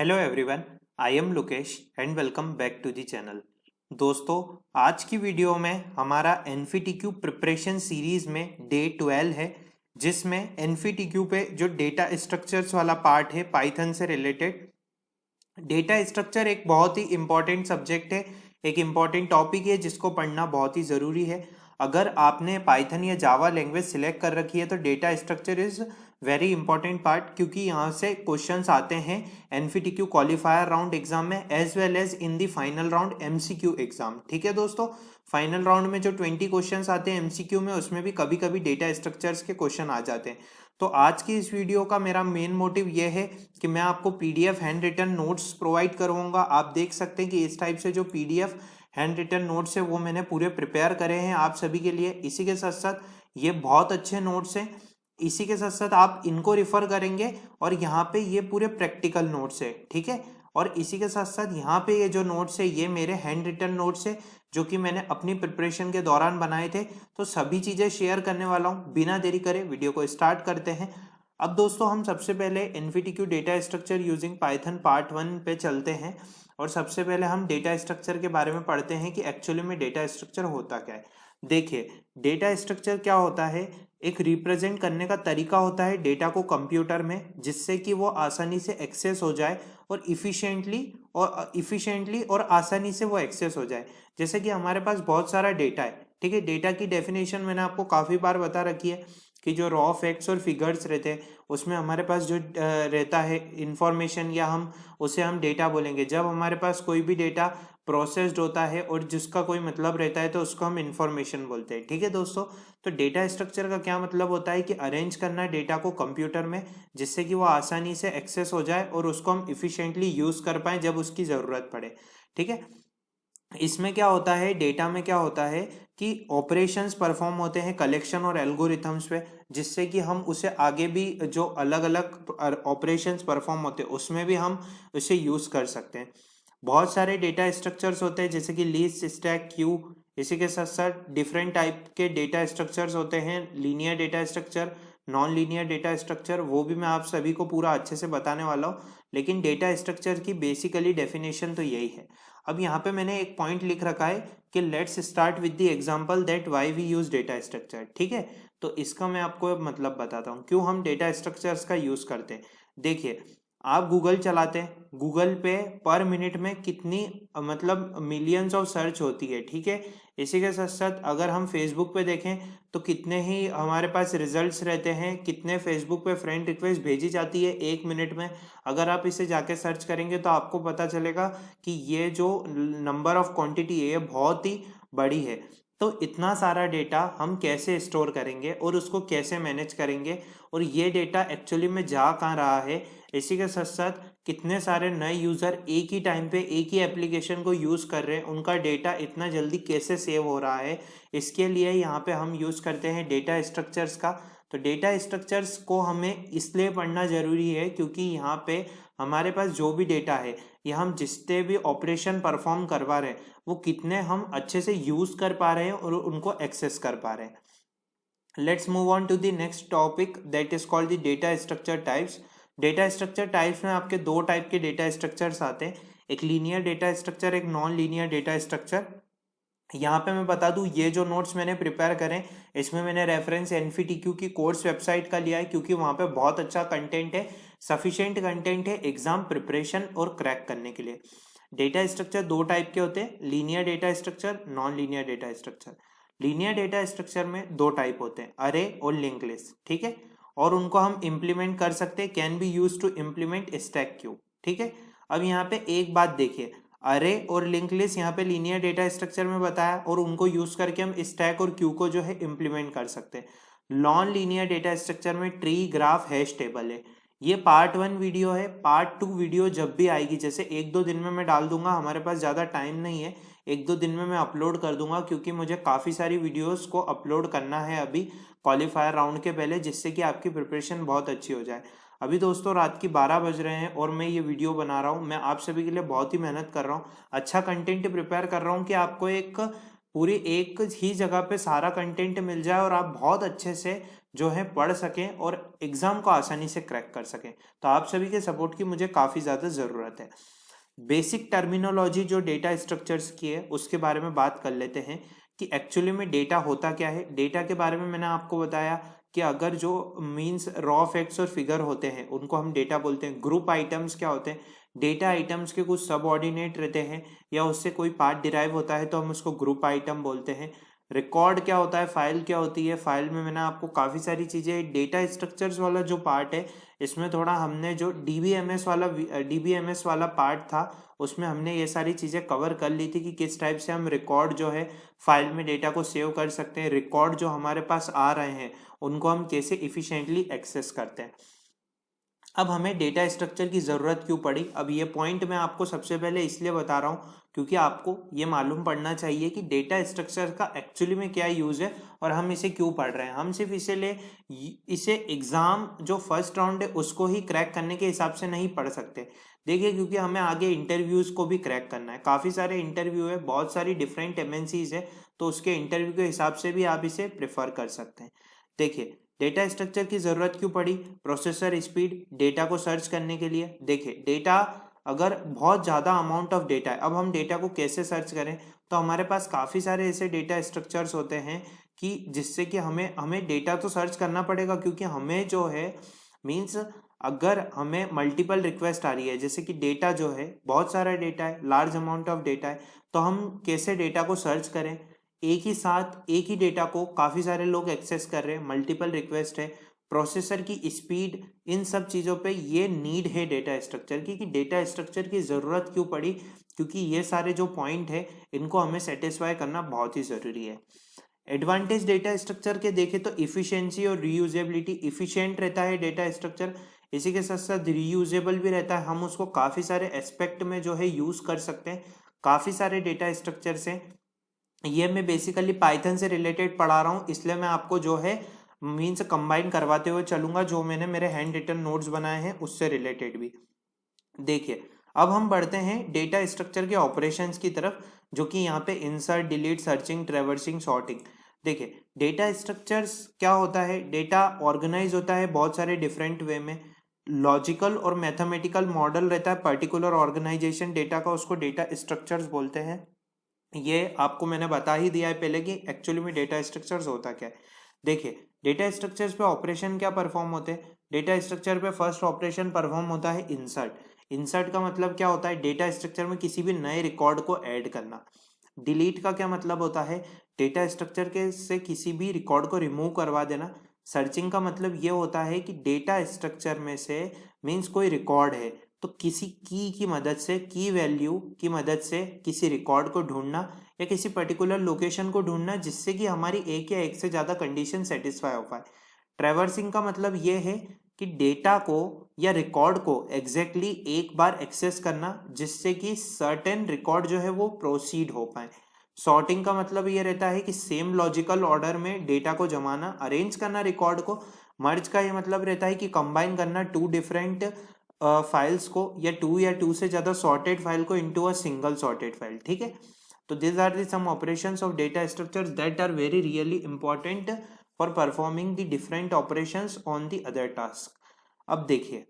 Hello everyone, I am Lokesh and welcome back to the channel. दोस्तों, आज की video में हमारा एनफीटीक्यू प्रिपरेशन सीरीज में डे 12 है, जिसमें एनफीटीक्यू पे जो डेटा स्ट्रक्चर्स वाला पार्ट है पाइथन से रिलेटेड। डेटा स्ट्रक्चर एक बहुत ही इंपॉर्टेंट सब्जेक्ट है, एक इम्पॉर्टेंट टॉपिक है जिसको पढ़ना बहुत ही ज़रूरी है। अगर आपने पाइथन या जावा लैंग्वेज सिलेक्ट कर रखी है तो data structure is very important part, क्योंकि यहाँ से क्वेश्चंस आते हैं एनफीटीक्यू क्वालिफायर राउंड एग्जाम में as well as in the final round MCQ exam. ठीक है दोस्तों, फाइनल राउंड में जो 20 क्वेश्चंस आते हैं एमसीक्यू में, उसमें भी कभी कभी डेटा स्ट्रक्चर्स के क्वेश्चन आ जाते हैं। तो आज की इस वीडियो का मेरा मेन मोटिव ये है कि मैं आपको PDF hand written notes provide करूंगा। आप देख सकते हैं कि इस टाइप से जो पीडीएफ हैंड रिटन नोट्स है वो मैंने पूरे प्रिपेयर करे हैं आप सभी के लिए। इसी के साथ साथ ये बहुत अच्छे नोट्स हैं, इसी के साथ साथ आप इनको रिफर करेंगे और यहाँ पे ये पूरे प्रैक्टिकल नोट्स है। ठीक है, और इसी के साथ साथ यहाँ पे ये जो नोट्स है ये मेरे हैंड रिटन नोट्स है जो कि मैंने अपनी प्रिपरेशन के दौरान बनाए थे। तो सभी चीज़ें शेयर करने वाला हूँ। बिना देरी करे वीडियो को स्टार्ट करते हैं। अब दोस्तों, हम सबसे पहले एनवीटीक्यू data structure using Python part 1 पे चलते हैं और सबसे पहले हम डेटा स्ट्रक्चर के बारे में पढ़ते हैं कि एक्चुअली में डेटा स्ट्रक्चर होता क्या है। देखिए, डेटा स्ट्रक्चर क्या होता है, एक रिप्रेजेंट करने का तरीका होता है डेटा को कंप्यूटर में, जिससे कि वो आसानी से एक्सेस हो जाए और इफिशिएंटली और आसानी से वो एक्सेस हो जाए। जैसे कि हमारे पास बहुत सारा डेटा है। ठीक है, डेटा की डेफिनेशन मैंने आपको काफ़ी बार बता रखी है कि जो रॉ फैक्ट्स और फिगर्स रहते हैं उसमें हमारे पास जो रहता है इंफॉर्मेशन, या हम डेटा बोलेंगे। जब हमारे पास कोई भी डेटा प्रोसेस्ड होता है और जिसका कोई मतलब रहता है तो उसको हम इंफॉर्मेशन बोलते हैं। ठीक है दोस्तों, तो डेटा स्ट्रक्चर का क्या मतलब होता है कि अरेंज करना डेटा को कंप्यूटर में, जिससे कि वो आसानी से एक्सेस हो जाए और उसको हम इफिशिएंटली यूज़ कर पाएँ जब उसकी ज़रूरत पड़े। ठीक है, इसमें क्या होता है, डेटा में क्या होता है कि ऑपरेशंस परफॉर्म होते हैं कलेक्शन और एल्गोरिथम्स पे, जिससे कि हम उसे आगे भी जो अलग अलग ऑपरेशंस परफॉर्म होते हैं उसमें भी हम उसे यूज़ कर सकते हैं। बहुत सारे डेटा स्ट्रक्चर्स होते हैं जैसे कि लिस्ट, स्टैक, क्यू। इसी के साथ साथ डिफरेंट टाइप के डेटा स्ट्रक्चर्स होते हैं, linear data structure, non linear data structure. वो भी मैं आप सभी को पूरा अच्छे से बताने वाला हूँ, लेकिन डेटा स्ट्रक्चर की बेसिकली डेफिनेशन तो यही है। अब यहाँ पे मैंने एक पॉइंट लिख रखा है कि let's start with the example that why we use data structure. ठीक है, तो इसका मैं आपको मतलब बताता हूँ क्यों हम डेटा स्ट्रक्चर्स का यूज़ करते हैं। देखिए, आप गूगल चलाते हैं, गूगल पे पर मिनट में कितनी मतलब मिलियंस ऑफ सर्च होती है। ठीक है, इसी के साथ साथ अगर हम फेसबुक पे देखें तो कितने ही हमारे पास रिजल्ट्स रहते हैं, कितने फेसबुक पे फ्रेंड रिक्वेस्ट भेजी जाती है 1 मिनट में। अगर आप इसे जाके सर्च करेंगे तो आपको पता चलेगा कि ये जो नंबर ऑफ क्वांटिटी है ये बहुत ही बड़ी है। तो इतना सारा डेटा हम कैसे स्टोर करेंगे और उसको कैसे मैनेज करेंगे, और ये डेटा एक्चुअली में जा कहाँ रहा है। इसी के साथ साथ कितने सारे नए यूज़र एक ही टाइम पे एक ही एप्लीकेशन को यूज़ कर रहे हैं, उनका डेटा इतना जल्दी कैसे सेव हो रहा है, इसके लिए यहाँ पे हम यूज़ करते हैं डेटा स्ट्रक्चर्स का। तो डेटा स्ट्रक्चर्स को हमें इसलिए पढ़ना ज़रूरी है क्योंकि यहाँ पे हमारे पास जो भी डेटा है या हम जितने भी ऑपरेशन परफॉर्म करवा रहे हैं वो कितने हम अच्छे से यूज़ कर पा रहे हैं और उनको एक्सेस कर पा रहे हैं। Let's move on to the next topic that is called the data structure types. Data structure types में आपके दो टाइप के डेटा स्ट्रक्चर्स आते हैं, एक लीनियर डेटा स्ट्रक्चर, एक नॉन लीनियर डेटा स्ट्रक्चर। यहाँ पे मैं बता दूँ, ये जो नोट्स मैंने प्रिपेयर करें इसमें मैंने रेफरेंस एनफीटीक्यू की कोर्स वेबसाइट का लिया है, क्योंकि वहाँ पे बहुत अच्छा कंटेंट है, सफिशिएंट कंटेंट है एग्जाम प्रिपरेशन और क्रैक करने के लिए। डेटा स्ट्रक्चर दो टाइप के होते हैं, linear data structure, non linear data structure. Linear data structure में दो टाइप होते हैं, अरे और लिंक लिस्ट। ठीक है, और उनको हम इम्प्लीमेंट कर सकते हैं, can be use to implement stack queue. ठीक है, अब यहाँ पे एक बात देखिए, अरे और लिंक लिस्ट यहाँ पे लीनियर डेटा स्ट्रक्चर में बताया और उनको यूज करके हम स्टैक और क्यू को जो है इम्प्लीमेंट कर सकते हैं। नॉन लीनियर डेटा स्ट्रक्चर में ट्री, ग्राफ, हैश टेबल है। ये पार्ट 1 वीडियो है, पार्ट 2 वीडियो जब भी आएगी, जैसे 1-2 दिन में मैं डाल दूंगा, हमारे पास ज़्यादा टाइम नहीं है, 1-2 दिन में मैं अपलोड कर दूंगा, क्योंकि मुझे काफ़ी सारी वीडियोस को अपलोड करना है अभी क्वालिफायर राउंड के पहले, जिससे कि आपकी प्रिपरेशन बहुत अच्छी हो जाए। अभी दोस्तों रात की 12 बज रहे हैं और मैं ये वीडियो बना रहा हूँ, मैं आप सभी के लिए बहुत ही मेहनत कर रहा हूँ, अच्छा कंटेंट प्रिपेयर कर रहा हूँ कि आपको एक पूरी एक ही जगह पे सारा कंटेंट मिल जाए और आप बहुत अच्छे से जो है पढ़ सकें और एग्ज़ाम को आसानी से क्रैक कर सकें। तो आप सभी के सपोर्ट की मुझे काफ़ी ज़्यादा ज़रूरत है। बेसिक टर्मिनोलॉजी जो डेटा स्ट्रक्चर्स की है उसके बारे में बात कर लेते हैं कि एक्चुअली में डेटा होता क्या है। डेटा के बारे में मैंने आपको बताया कि अगर जो मीन्स रॉ फैक्ट्स और फिगर होते हैं उनको हम डेटा बोलते हैं। ग्रुप आइटम्स क्या होते हैं, डेटा आइटम्स के कुछ सब ऑर्डिनेट रहते हैं या उससे कोई पार्ट डिराइव होता है तो हम उसको ग्रुप आइटम बोलते हैं। रिकॉर्ड क्या होता है, फाइल क्या होती है। फाइल में मैंने आपको काफ़ी सारी चीज़ें, डेटा स्ट्रक्चर्स वाला जो पार्ट है इसमें थोड़ा हमने जो डीबीएमएस वाला पार्ट था उसमें हमने ये सारी चीज़ें कवर कर ली थी कि किस टाइप से हम रिकॉर्ड जो है फाइल में डेटा को सेव कर सकते हैं। रिकॉर्ड जो हमारे पास आ रहे हैं उनको हम कैसे इफिशिएंटली एक्सेस करते हैं। अब हमें डेटा स्ट्रक्चर की ज़रूरत क्यों पड़ी, अब ये पॉइंट मैं आपको सबसे पहले इसलिए बता रहा हूँ क्योंकि आपको ये मालूम पड़ना चाहिए कि डेटा स्ट्रक्चर का एक्चुअली में क्या यूज़ है और हम इसे क्यों पढ़ रहे हैं। हम सिर्फ इसे एग्ज़ाम जो फर्स्ट राउंड है उसको ही क्रैक करने के हिसाब से नहीं पढ़ सकते। देखिए, क्योंकि हमें आगे इंटरव्यूज़ को भी क्रैक करना है। काफ़ी सारे इंटरव्यू है, बहुत सारी डिफरेंट एमएनसीज है, तो उसके इंटरव्यू के हिसाब से भी आप इसे प्रेफर कर सकते हैं। देखिए, डेटा स्ट्रक्चर की ज़रूरत क्यों पड़ी। प्रोसेसर स्पीड, डेटा को सर्च करने के लिए। देखिए, डेटा अगर बहुत ज़्यादा अमाउंट ऑफ डेटा है, अब हम डेटा को कैसे सर्च करें, तो हमारे पास काफ़ी सारे ऐसे डेटा स्ट्रक्चर्स होते हैं कि जिससे कि हमें हमें डेटा तो सर्च करना पड़ेगा क्योंकि हमें जो है मीन्स अगर हमें मल्टीपल रिक्वेस्ट आ रही है, जैसे कि डेटा जो है बहुत सारा डेटा है, लार्ज अमाउंट ऑफ डेटा है, तो हम कैसे डेटा को सर्च करें। एक ही साथ एक ही डेटा को काफ़ी सारे लोग एक्सेस कर रहे हैं, मल्टीपल रिक्वेस्ट है, प्रोसेसर की स्पीड, इन सब चीज़ों पे ये नीड है डेटा स्ट्रक्चर की कि डेटा स्ट्रक्चर की ज़रूरत क्यों पड़ी, क्योंकि ये सारे जो पॉइंट है इनको हमें सेटिस्फाई करना बहुत ही ज़रूरी है। एडवांटेज डेटा स्ट्रक्चर के देखें तो इफ़िशियंसी और रीयूजेबिलिटी। इफ़िशियंट रहता है डेटा स्ट्रक्चर, इसी के साथ साथ रीयूजेबल भी रहता है। हम उसको काफ़ी सारे एस्पेक्ट में जो है यूज़ कर सकते हैं। काफ़ी सारे डेटा स्ट्रक्चर्स हैं, ये मैं बेसिकली पाइथन से रिलेटेड पढ़ा रहा हूँ, इसलिए मैं आपको जो है मीन्स कंबाइन करवाते हुए चलूंगा जो मैंने मेरे हैंड रिटन नोट्स बनाए हैं उससे रिलेटेड भी। देखिए, अब हम बढ़ते हैं डेटा स्ट्रक्चर के ऑपरेशंस की तरफ, जो कि यहाँ पे insert, delete, searching, traversing, sorting. देखिए, डेटा स्ट्रक्चर्स क्या होता है, डेटा ऑर्गेनाइज होता है बहुत सारे डिफरेंट वे में। लॉजिकल और मैथमेटिकल मॉडल रहता है पर्टिकुलर ऑर्गेनाइजेशन डेटा का, उसको डेटा स्ट्रक्चर्स बोलते हैं। ये आपको मैंने बता ही दिया है पहले कि एक्चुअली में डेटा स्ट्रक्चर्स होता क्या है। देखिए, डेटा स्ट्रक्चर्स पे ऑपरेशन क्या परफॉर्म होते हैं। डेटा स्ट्रक्चर पे फर्स्ट ऑपरेशन परफॉर्म होता है इंसर्ट। इंसर्ट का मतलब क्या होता है, डेटा स्ट्रक्चर में किसी भी नए रिकॉर्ड को ऐड करना। डिलीट का क्या मतलब होता है, डेटा स्ट्रक्चर के से किसी भी रिकॉर्ड को रिमूव करवा देना। सर्चिंग का मतलब ये होता है कि डेटा स्ट्रक्चर में से मीन्स कोई रिकॉर्ड है तो किसी की मदद से, की वैल्यू की मदद से किसी रिकॉर्ड को ढूंढना या किसी पर्टिकुलर लोकेशन को ढूंढना जिससे कि हमारी एक या एक से ज़्यादा कंडीशन सेटिस्फाई हो पाए। ट्रैवर्सिंग का मतलब ये है कि डेटा को या रिकॉर्ड को एग्जैक्टली एक बार एक्सेस करना जिससे कि सर्टेन रिकॉर्ड जो है वो प्रोसीड हो पाए। सॉर्टिंग का मतलब ये रहता है कि सेम लॉजिकल ऑर्डर में डेटा को जमाना, अरेंज करना रिकॉर्ड को। मर्ज का ये मतलब रहता है कि कंबाइन करना टू डिफरेंट फाइल्स को या टू से ज़्यादा सॉर्टेड फाइल को into a single sorted file. ठीक है, तो this are the some operations of data structures that are very really important for performing the different operations on the other task. अब देखिए,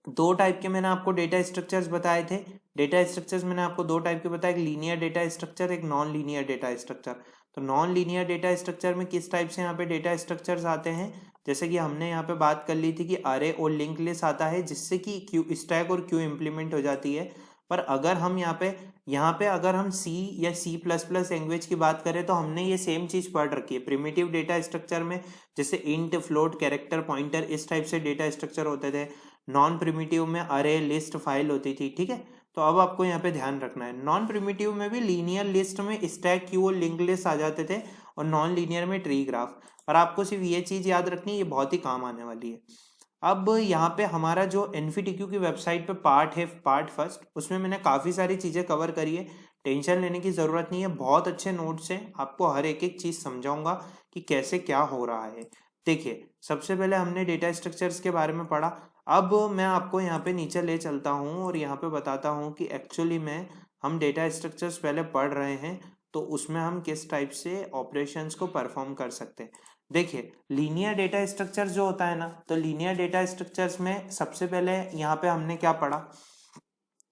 दो टाइप के मैंने आपको डेटा स्ट्रक्चर्स बताए थे। डेटा स्ट्रक्चर्स मैंने आपको दो टाइप के बताया, एक लीनियर डेटा स्ट्रक्चर, एक नॉन लीनियर डेटा स्ट्रक्चर। तो नॉन लीनियर डेटा स्ट्रक्चर में किस टाइप से यहाँ पे डेटा स्ट्रक्चर्स आते हैं, जैसे कि हमने यहाँ पे बात कर ली थी कि अरे और लिंक लिस्ट आता है जिससे कि क्यू स्टैक और क्यू इम्प्लीमेंट हो जाती है। पर अगर हम यहाँ पे अगर हम सी या C++ लैंग्वेज की बात करें तो हमने ये सेम चीज़ पढ़ रखी है प्रिमिटिव डेटा स्ट्रक्चर में, जैसे इंट, फ्लोट, कैरेक्टर, पॉइंटर, इस टाइप से डेटा स्ट्रक्चर होते थे। नॉन प्रिमिटिव में अरे, लिस्ट, फाइल होती थी। ठीक है, तो अब आपको यहाँ पे ध्यान रखना है, नॉन प्रिमिटिव में भी लीनियर लिस्ट में स्टैक, क्यू और लिंक लिस्ट आ जाते थे और नॉन लीनियर में ट्री ग्राफ। पर आपको सिर्फ ये चीज़ याद रखनी है, ये बहुत ही काम आने वाली है। अब यहाँ पे हमारा जो NVTQ की वेबसाइट पे पार्ट है, पार्ट फर्स्ट, उसमें मैंने काफ़ी सारी चीज़ें कवर करी है। टेंशन लेने की ज़रूरत नहीं है, बहुत अच्छे नोट्स हैं, आपको हर एक एक चीज़ समझाऊंगा कि कैसे क्या हो रहा है। देखिए, सबसे पहले हमने डेटा स्ट्रक्चर्स के बारे में पढ़ा। अब मैं आपको यहाँ पे नीचे ले चलता हूँ और यहाँ पे बताता हूँ कि एक्चुअली में हम डेटा स्ट्रक्चर्स पहले पढ़ रहे हैं तो उसमें हम किस टाइप से ऑपरेशंस को परफॉर्म कर सकते हैं। देखिए लीनियर डेटा स्ट्रक्चर जो होता है ना, तो लीनियर डेटा स्ट्रक्चर्स में सबसे पहले यहाँ पे हमने क्या पढ़ा,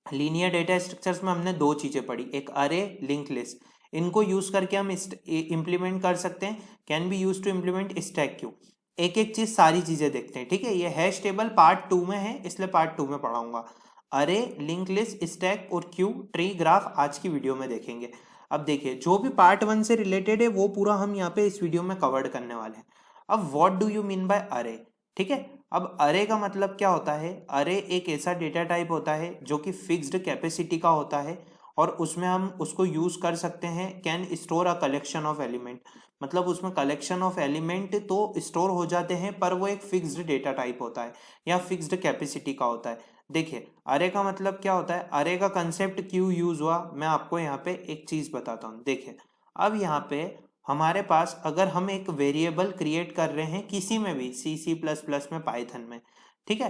लीनियर डेटा स्ट्रक्चर्स में हमने दो चीजें पढ़ी, एक अरे, लिंक लिस्ट। इनको यूज करके हम इम्प्लीमेंट कर सकते हैं, can be use to implement stack queue. एक एक चीज सारी चीजें देखते हैं, ठीक है। ये हैश टेबल पार्ट 2 में है, इसलिए पार्ट 2 में पढ़ाऊंगा। अरे, लिंक लिस्ट, स्टैक और क्यू, ट्री, ग्राफ आज की वीडियो में देखेंगे। अब देखिए जो भी पार्ट 1 से रिलेटेड है वो पूरा हम यहाँ पे इस वीडियो में कवर्ड करने वाले हैं। अब what do you mean by अरे, ठीक है। अब अरे का मतलब क्या होता है, अरे एक ऐसा डेटा टाइप होता है जो कि फिक्स्ड कैपेसिटी का होता है और उसमें हम उसको यूज कर सकते हैं, can store a collection of element. मतलब उसमें कलेक्शन ऑफ एलिमेंट तो स्टोर हो जाते हैं पर वो एक फिक्स्ड डेटा टाइप होता है या फिक्स्ड कैपेसिटी का होता है। देखिए अरे का मतलब क्या होता है, अरे का कंसेप्ट क्यों यूज हुआ, मैं आपको यहाँ पे एक चीज बताता हूँ। देखिए अब यहाँ पे हमारे पास अगर हम एक वेरिएबल क्रिएट कर रहे हैं किसी में भी, सी, सी प्लस प्लस में, पाइथन में, ठीक है।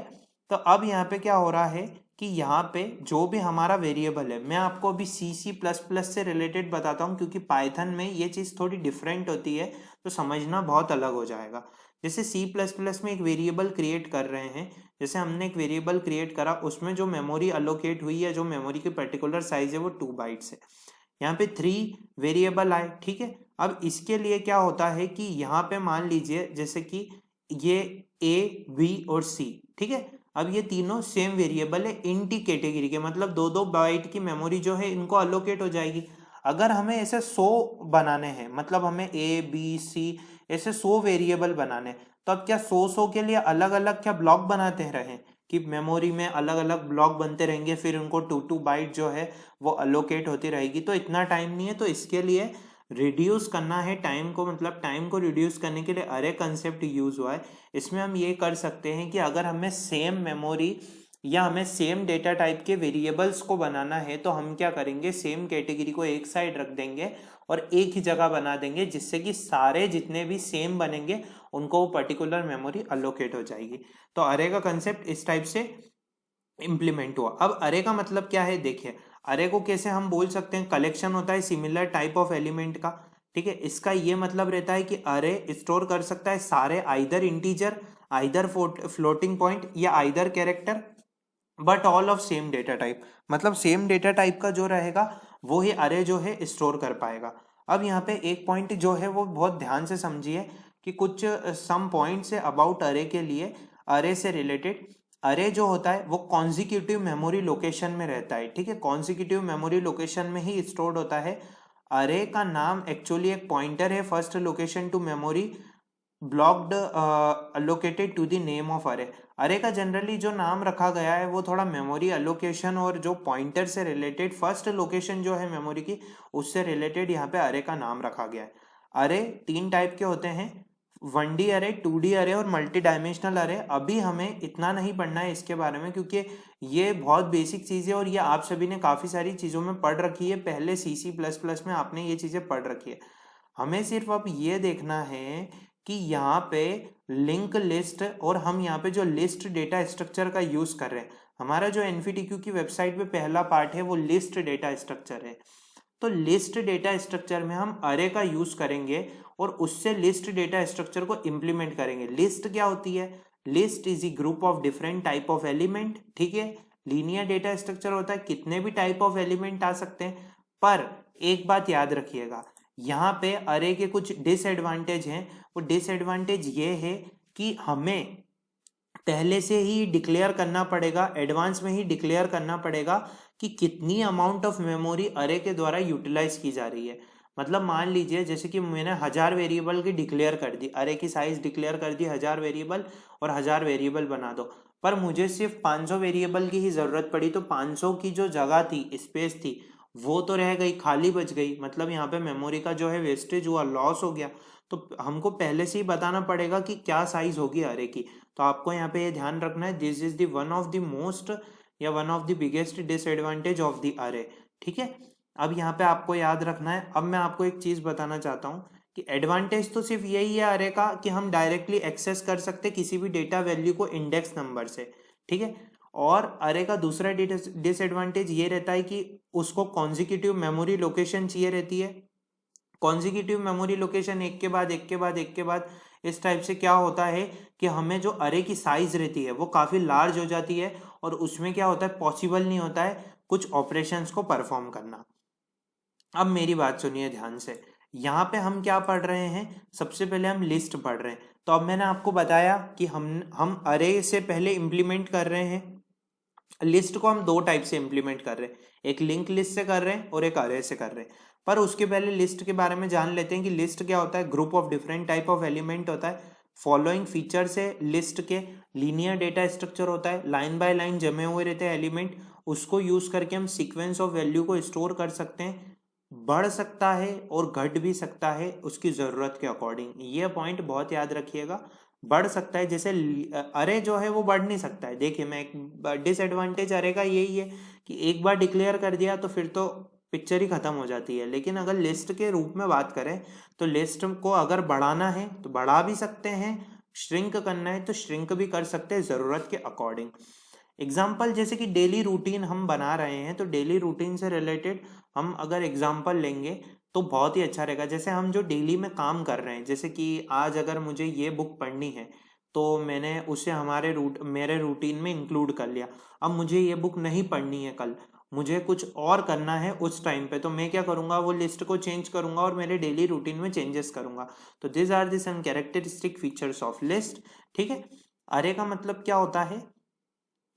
तो अब यहाँ पे क्या हो रहा है कि यहाँ पे जो भी हमारा वेरिएबल है, मैं आपको अभी सी, सी प्लस प्लस से रिलेटेड बताता हूँ क्योंकि पाइथन में ये चीज़ थोड़ी डिफरेंट होती है तो समझना बहुत अलग हो जाएगा। जैसे सी प्लस प्लस में एक वेरिएबल क्रिएट कर रहे हैं, जैसे हमने एक वेरिएबल क्रिएट करा, उसमें जो मेमोरी अलोकेट हुई है, जो मेमोरी की पर्टिकुलर साइज है वो 2 बाइट्स है। यहाँ पे 3 वेरिएबल आए, ठीक है। अब इसके लिए क्या होता है कि यहाँ पे मान लीजिए जैसे कि ये ए, बी और सी, ठीक है। अब ये तीनों सेम वेरिएबल है, इनटी कैटेगरी के, मतलब 2-2 बाइट की मेमोरी जो है इनको अलोकेट हो जाएगी। अगर हमें ऐसे 100 बनाने हैं, मतलब हमें ए, बी, सी ऐसे 100 वेरिएबल बनाने हैं, तो अब क्या 100 के लिए अलग अलग क्या ब्लॉक बनाते रहें कि मेमोरी में अलग अलग ब्लॉक बनते रहेंगे, फिर उनको 2-2 बाइट जो है वो अलोकेट होती रहेगी, तो इतना टाइम नहीं है। तो इसके लिए रिड्यूस करना है टाइम को, मतलब टाइम को रिड्यूस करने के लिए अरे कंसेप्ट यूज हुआ है। इसमें हम ये कर सकते हैं कि अगर हमें सेम मेमोरी या हमें सेम डेटा टाइप के वेरिएबल्स को बनाना है तो हम क्या करेंगे, सेम कैटेगरी को एक साइड रख देंगे और एक ही जगह बना देंगे, जिससे कि सारे जितने भी सेम बनेंगे उनको वो पर्टिकुलर मेमोरी अलोकेट हो जाएगी। तो अरे का कंसेप्ट इस टाइप से इम्प्लीमेंट हुआ। अब अरे का मतलब क्या है, देखिए अरे को कैसे हम बोल सकते हैं, कलेक्शन होता है सिमिलर टाइप ऑफ एलिमेंट का, ठीक है। इसका ये मतलब रहता है कि अरे स्टोर कर सकता है सारे, either integer, either floating point या either character, but all of same data type. मतलब सेम डेटा टाइप का जो रहेगा वो ही अरे जो है स्टोर कर पाएगा। अब यहाँ पे एक पॉइंट जो है वो बहुत ध्यान से समझिए कि कुछ सम पॉइंट्स है अबाउट अरे के लिए, अरे से रिलेटेड। अरे जो होता है वो कॉन्जिक्यूटिव मेमोरी लोकेशन में रहता है, ठीक है। कॉन्जिक्यूटिव मेमोरी लोकेशन में ही स्टोर्ड होता है। अरे का नाम एक्चुअली एक पॉइंटर है, first location to memory blocked allocated to the name of array. Array का जनरली जो नाम रखा गया है वो थोड़ा मेमोरी अलोकेशन और जो पॉइंटर से रिलेटेड, फर्स्ट लोकेशन जो है मेमोरी की उससे रिलेटेड यहाँ पे अरे का नाम रखा गया है। अरे 3 टाइप के होते हैं, 1D अरे, 2D अरे और मल्टी डायमेंशनल अरे। अभी हमें इतना नहीं पढ़ना है इसके बारे में क्योंकि ये बहुत बेसिक चीज़ है और ये आप सभी ने काफ़ी सारी चीज़ों में पढ़ रखी है, पहले सी, सी प्लस प्लस में आपने ये चीज़ें पढ़ रखी है। हमें सिर्फ अब ये देखना है कि यहाँ पे लिंक लिस्ट, और हम यहाँ पे जो लिस्ट डेटा स्ट्रक्चर का यूज कर रहे हैं, हमारा जो एनवीटीक्यू की वेबसाइट पे पहला पार्ट है वो लिस्ट डेटा स्ट्रक्चर है। तो लिस्ट डेटा स्ट्रक्चर में हम अरे का यूज करेंगे और उससे लिस्ट डेटा स्ट्रक्चर को इम्प्लीमेंट करेंगे। लिस्ट क्या होती है, list is a group of different type of element, ठीक है। लीनियर डेटा स्ट्रक्चर होता है कितने भी टाइप ऑफ एलिमेंट आ सकते हैं, पर एक बात याद रखिएगा, यहाँ पे अरे के कुछ डिसएडवांटेज हैं। वो डिसएडवांटेज ये है कि हमें पहले से ही डिक्लेयर करना पड़ेगा, एडवांस में ही डिक्लेयर करना पड़ेगा कि कितनी अमाउंट ऑफ मेमोरी अरे के द्वारा यूटिलाइज की जा रही है। मतलब मान लीजिए जैसे कि मैंने 1000 वेरिएबल की डिक्लेयर कर दी, अरे की साइज डिक्लेयर कर दी 1000 वेरिएबल और 1000 वेरिएबल बना दो, पर मुझे सिर्फ 500 वेरिएबल की ही जरूरत पड़ी, तो 500 की जो जगह थी, स्पेस थी, वो तो रह गई, खाली बच गई। मतलब यहाँ पे मेमोरी का जो है वेस्टेज हुआ, लॉस हो गया। तो हमको पहले से ही बताना पड़ेगा कि क्या साइज होगी अरे की। तो आपको यहाँ पे ये ध्यान रखना है, this is the one of the most या one of the biggest disadvantage of the अरे, ठीक है। अब यहाँ पे आपको याद रखना है। अब मैं आपको एक चीज बताना चाहता हूँ कि एडवांटेज तो सिर्फ यही है अरे का कि हम डायरेक्टली एक्सेस कर सकते किसी भी डेटा वैल्यू को इंडेक्स नंबर से, ठीक है। और अरे का दूसरा डिसएडवांटेज ये रहता है कि उसको कॉन्जिक्यूटिव मेमोरी लोकेशन चाहिए रहती है। कॉन्जिक्यूटिव मेमोरी लोकेशन एक के बाद एक के बाद एक के बाद इस टाइप से क्या होता है कि हमें जो अरे की साइज रहती है वो काफ़ी लार्ज हो जाती है और उसमें क्या होता है, पॉसिबल नहीं होता है कुछ ऑपरेशंस को परफॉर्म करना। अब मेरी बात सुनिए ध्यान से, यहाँ पे हम क्या पढ़ रहे हैं, सबसे पहले हम लिस्ट पढ़ रहे हैं। तो अब मैंने आपको बताया कि हम अरे से पहले इम्प्लीमेंट कर रहे हैं, लिस्ट को हम दो टाइप से इंप्लीमेंट कर रहे हैं, एक लिंक लिस्ट से कर रहे हैं और एक अरे से कर रहे हैं। पर उसके पहले लिस्ट के बारे में जान लेते हैं कि लिस्ट क्या होता है। Group of different type of element होता है। फॉलोइंग फीचर से लिस्ट के लीनियर डेटा स्ट्रक्चर होता है, लाइन बाय लाइन जमे हुए रहते हैं एलिमेंट, उसको यूज करके हम सीक्वेंस ऑफ वैल्यू को स्टोर कर सकते हैं। बढ़ सकता है और घट भी सकता है उसकी जरूरत के अकॉर्डिंग, ये पॉइंट बहुत याद रखिएगा। बढ़ सकता है, जैसे अरे जो है वो बढ़ नहीं सकता है। देखिए मैं एक डिसएडवांटेज अरे का यही है कि एक बार डिक्लेयर कर दिया तो फिर तो पिक्चर ही खत्म हो जाती है। लेकिन अगर लिस्ट के रूप में बात करें तो लिस्ट को अगर बढ़ाना है तो बढ़ा भी सकते हैं, श्रिंक करना है तो श्रिंक भी कर सकते हैं जरूरत के अकॉर्डिंग। एग्जाम्पल जैसे कि डेली रूटीन हम बना रहे हैं, तो डेली रूटीन से रिलेटेड हम अगर एग्जाम्पल लेंगे तो बहुत ही अच्छा रहेगा। जैसे हम जो डेली में काम कर रहे हैं, जैसे कि आज अगर मुझे ये बुक पढ़नी है तो मैंने उसे मेरे रूटीन में इंक्लूड कर लिया। अब मुझे ये बुक नहीं पढ़नी है कल, मुझे कुछ और करना है उस टाइम पे, तो मैं क्या करूंगा, वो लिस्ट को चेंज करूंगा और मेरे डेली रूटीन में चेंजेस करूंगा। तो this are the some characteristic features of list. ठीक है, अरे का मतलब क्या होता है,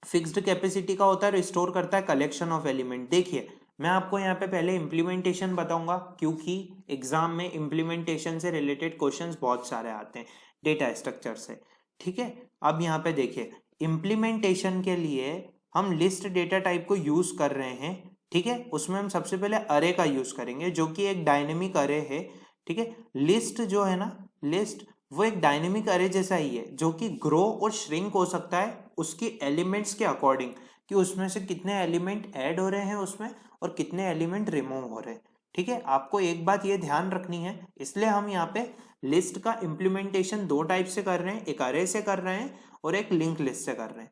फिक्स्ड कैपेसिटी का होता है, रिस्टोर करता है कलेक्शन ऑफ एलिमेंट। देखिए मैं आपको यहाँ पे पहले इम्प्लीमेंटेशन बताऊंगा क्योंकि एग्जाम में इम्प्लीमेंटेशन से रिलेटेड क्वेश्चंस बहुत सारे आते हैं डेटा स्ट्रक्चर से। ठीक है, अब यहाँ पे देखिए इम्प्लीमेंटेशन के लिए हम लिस्ट डेटा टाइप को यूज कर रहे हैं। ठीक है, उसमें हम सबसे पहले अरे का यूज करेंगे जो कि एक डायनेमिक अरे है। ठीक है, लिस्ट जो है ना, लिस्ट वो एक डायनेमिक अरे जैसा ही है जो कि ग्रो और श्रिंक हो सकता है उसकी एलिमेंट्स के अकॉर्डिंग, कि उसमें से कितने एलिमेंट ऐड हो रहे हैं उसमें और कितने एलिमेंट रिमूव हो रहे हैं। ठीक है, आपको एक बात ये ध्यान रखनी है, इसलिए हम यहाँ पे लिस्ट का इम्प्लीमेंटेशन दो टाइप से कर रहे हैं, एक अरे से कर रहे हैं और एक लिंक लिस्ट से कर रहे हैं।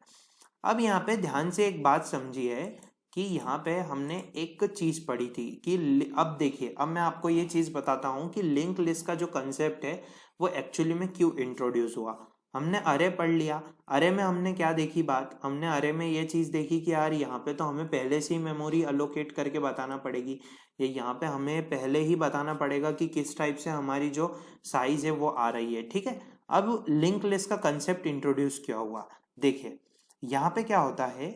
अब यहाँ पे ध्यान से एक बात समझिए कि यहाँ पे हमने एक चीज पढ़ी थी कि अब देखिए, अब मैं आपको ये चीज बताता हूँ कि लिंक लिस्ट का जो कंसेप्ट है वो एक्चुअली में क्यों इंट्रोड्यूस हुआ। हमने अरे पढ़ लिया, अरे में हमने क्या देखी बात, हमने अरे में ये चीज देखी कि यार यहाँ पे तो हमें पहले से ही मेमोरी अलोकेट करके बताना पड़ेगी, ये यहाँ पे हमें पहले ही बताना पड़ेगा कि किस टाइप से हमारी जो साइज है वो आ रही है। ठीक है, अब लिंक लिस्ट का कंसेप्ट इंट्रोड्यूस किया हुआ। देखिए यहाँ पे क्या होता है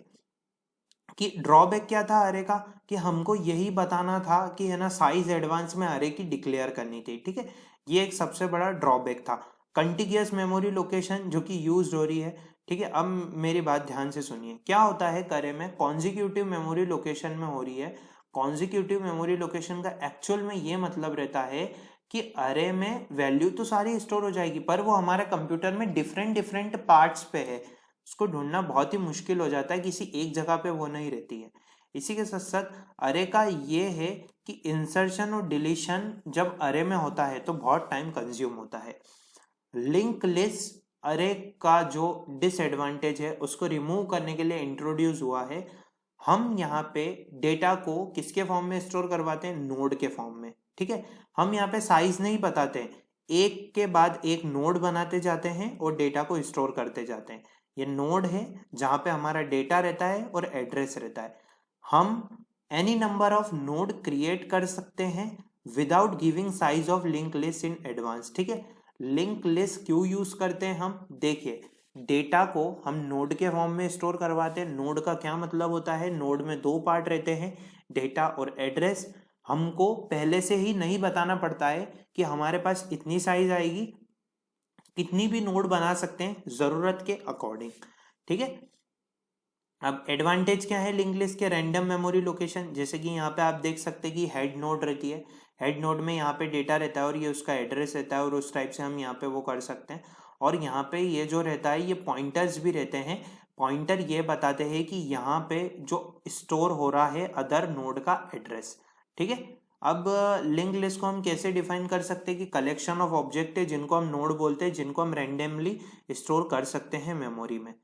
कि ड्रॉबैक क्या था अरे का, कि हमको यही बताना था कि है ना साइज एडवांस में अरे की डिक्लेयर करनी थी। ठीक है, ये एक सबसे बड़ा ड्रॉबैक था। कंटिग्यूअस मेमोरी लोकेशन जो कि यूज हो रही है। ठीक है, अब मेरी बात ध्यान से सुनिए, क्या होता है अरे में कॉन्जिक्यूटिव मेमोरी लोकेशन में हो रही है। कॉन्जिक्यूटिव मेमोरी लोकेशन का एक्चुअल में ये मतलब रहता है कि अरे में वैल्यू तो सारी स्टोर हो जाएगी पर वो हमारे कंप्यूटर में डिफरेंट डिफरेंट पार्ट्स पे है, उसको ढूंढना बहुत ही मुश्किल हो जाता है, किसी एक जगह पे वो नहीं रहती है। इसी के साथ साथ अरे का ये है कि इंसर्शन और डिलीशन जब अरे में होता है तो बहुत टाइम कंज्यूम होता है। लिंक लिस्ट अरे का जो डिसएडवांटेज है उसको रिमूव करने के लिए इंट्रोड्यूस हुआ है। हम यहाँ पे डेटा को किसके फॉर्म में स्टोर करवाते हैं, नोड के फॉर्म में। ठीक है, हम यहाँ पे साइज नहीं बताते, एक के बाद एक नोड बनाते जाते हैं और डेटा को स्टोर करते जाते हैं। ये नोड है जहां पे हमारा डेटा रहता है और एड्रेस रहता है। हम any number of node create कर सकते हैं without giving size of link list in advance. ठीक है, लिंक लिस्ट क्यों यूज करते हैं हम, देखिए डेटा को हम नोड के फॉर्म में स्टोर करवाते हैं। नोड का क्या मतलब होता है, नोड में दो पार्ट रहते हैं, डेटा और एड्रेस। हमको पहले से ही नहीं बताना पड़ता है कि हमारे पास इतनी साइज आएगी, कितनी भी नोड बना सकते हैं जरूरत के अकॉर्डिंग। ठीक है, अब एडवांटेज क्या है लिंक लिस्ट के, रैंडम मेमोरी लोकेशन। जैसे कि यहाँ पे आप देख सकते हैं कि हेड नोड रहती है, हेड नोड में यहाँ पे डेटा रहता है और ये उसका एड्रेस रहता है और उस टाइप से हम यहाँ पे वो कर सकते हैं। और यहाँ पे ये जो रहता है ये पॉइंटर्स भी रहते हैं, पॉइंटर ये बताते हैं कि यहाँ पे जो स्टोर हो रहा है अदर नोड का एड्रेस। ठीक है, अब लिंक लिस्ट को हम कैसे डिफाइन कर सकते हैं कि कलेक्शन ऑफ ऑब्जेक्ट है जिनको हम नोड बोलते हैं, जिनको हम रैंडमली स्टोर कर सकते हैं मेमोरी में।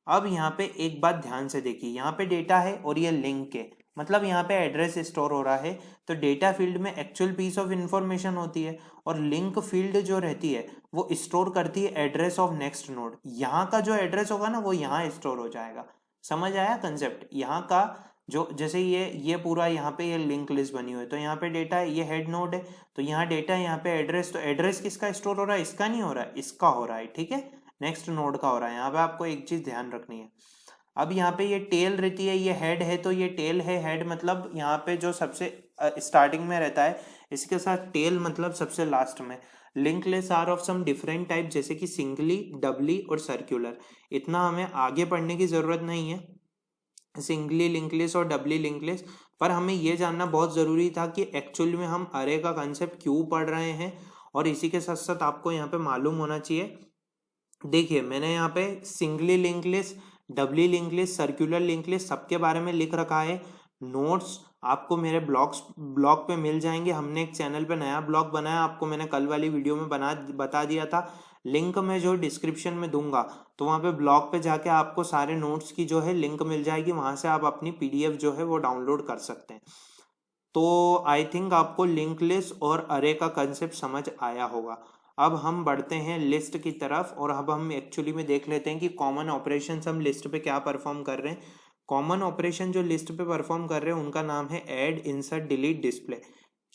अब यहाँ पे एक बात ध्यान से देखिए, यहाँ पे डेटा है और ये लिंक है, मतलब यहाँ पे एड्रेस स्टोर हो रहा है। तो डेटा फील्ड में एक्चुअल पीस ऑफ इंफॉर्मेशन होती है, और लिंक फील्ड जो रहती है वो स्टोर करती है एड्रेस ऑफ नेक्स्ट नोड। यहाँ का जो एड्रेस होगा ना वो यहाँ स्टोर हो जाएगा। समझ आया कंसेप्ट? यहाँ का जो जैसे ये पूरा यहाँ पे ये लिंक लिस्ट बनी हुई है, तो यहाँ पे डेटा है, ये हेड नोड है, तो यहाँ डेटा है, यहाँ पे एड्रेस। तो एड्रेस किसका स्टोर हो रहा है? इसका नहीं हो रहा है, इसका हो रहा है, ठीक है, नेक्स्ट नोड का हो रहा है। यहाँ पे आपको एक चीज ध्यान रखनी है। अब यहाँ पे ये टेल रहती है, ये हेड है, तो ये टेल है, हेड मतलब यहाँ पे जो सबसे स्टार्टिंग में रहता है, इसके साथ टेल मतलब सबसे लास्ट में। Link list are of some different type, जैसे कि सिंगली, डबली और सर्कुलर। इतना हमें आगे पढ़ने की जरूरत नहीं है, सिंगली लिंक लिस्ट और डबली लिंक लिस्ट, पर हमें ये जानना बहुत जरूरी था कि एक्चुअल में हम अरे का कंसेप्ट क्यों पढ़ रहे हैं। और इसी के साथ साथ आपको यहाँ पे मालूम होना चाहिए, देखिए मैंने यहाँ पे singly link list, doubly link list, circular link list सबके बारे में लिख रखा है। नोट्स आपको मेरे ब्लॉग पे मिल जाएंगे। हमने एक चैनल पे नया ब्लॉग बनाया, आपको मैंने कल वाली वीडियो में बता दिया था। लिंक मैं जो डिस्क्रिप्शन में दूंगा, तो वहाँ पे ब्लॉग पे जाके आपको सारे नोट्स की जो है लिंक मिल जाएगी, वहां से आप अपनी PDF जो है वो डाउनलोड कर सकते हैं। तो आई थिंक आपको लिंक लिस्ट और अरे का कंसेप्ट समझ आया होगा। अब हम बढ़ते हैं लिस्ट की तरफ, और अब हम एक्चुअली में देख लेते हैं कि कॉमन ऑपरेशन हम लिस्ट पे क्या परफॉर्म कर रहे हैं। कॉमन ऑपरेशन जो लिस्ट पे परफॉर्म कर रहे हैं उनका नाम है ऐड, इंसर्ट, डिलीट, डिस्प्ले।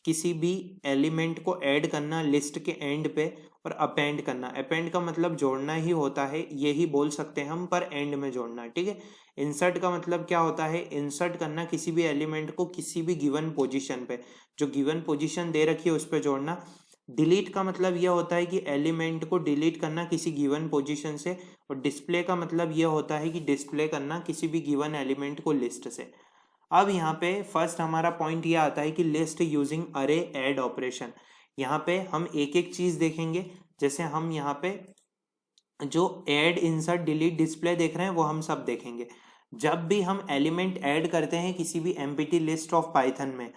किसी भी एलिमेंट को ऐड करना लिस्ट के एंड पे, और अपेंड करना। अपेंड का मतलब जोड़ना ही होता है, यही बोल सकते हैं हम, पर एंड में जोड़ना, ठीक है। इंसर्ट का मतलब क्या होता है? इंसर्ट करना किसी भी एलिमेंट को किसी भी गिवन पोजीशन पे, जो गिवन पोजीशन दे रखी है उस पर जोड़ना। डिलीट का मतलब यह होता है कि एलिमेंट को डिलीट करना किसी गिवन पोजीशन से, और डिस्प्ले का मतलब यह होता है कि डिस्प्ले करना किसी भी गिवन एलिमेंट को लिस्ट से। अब यहाँ पे फर्स्ट हमारा पॉइंट यह आता है कि लिस्ट यूजिंग अरे ऐड ऑपरेशन। यहाँ पे हम एक एक चीज देखेंगे। जैसे हम यहाँ पे जो ऐड, इंसर्ट, डिलीट, डिस्प्ले देख रहे हैं वो हम सब देखेंगे। जब भी हम एलिमेंट ऐड करते हैं किसी भी एम्प्टी लिस्ट ऑफ पाइथन में,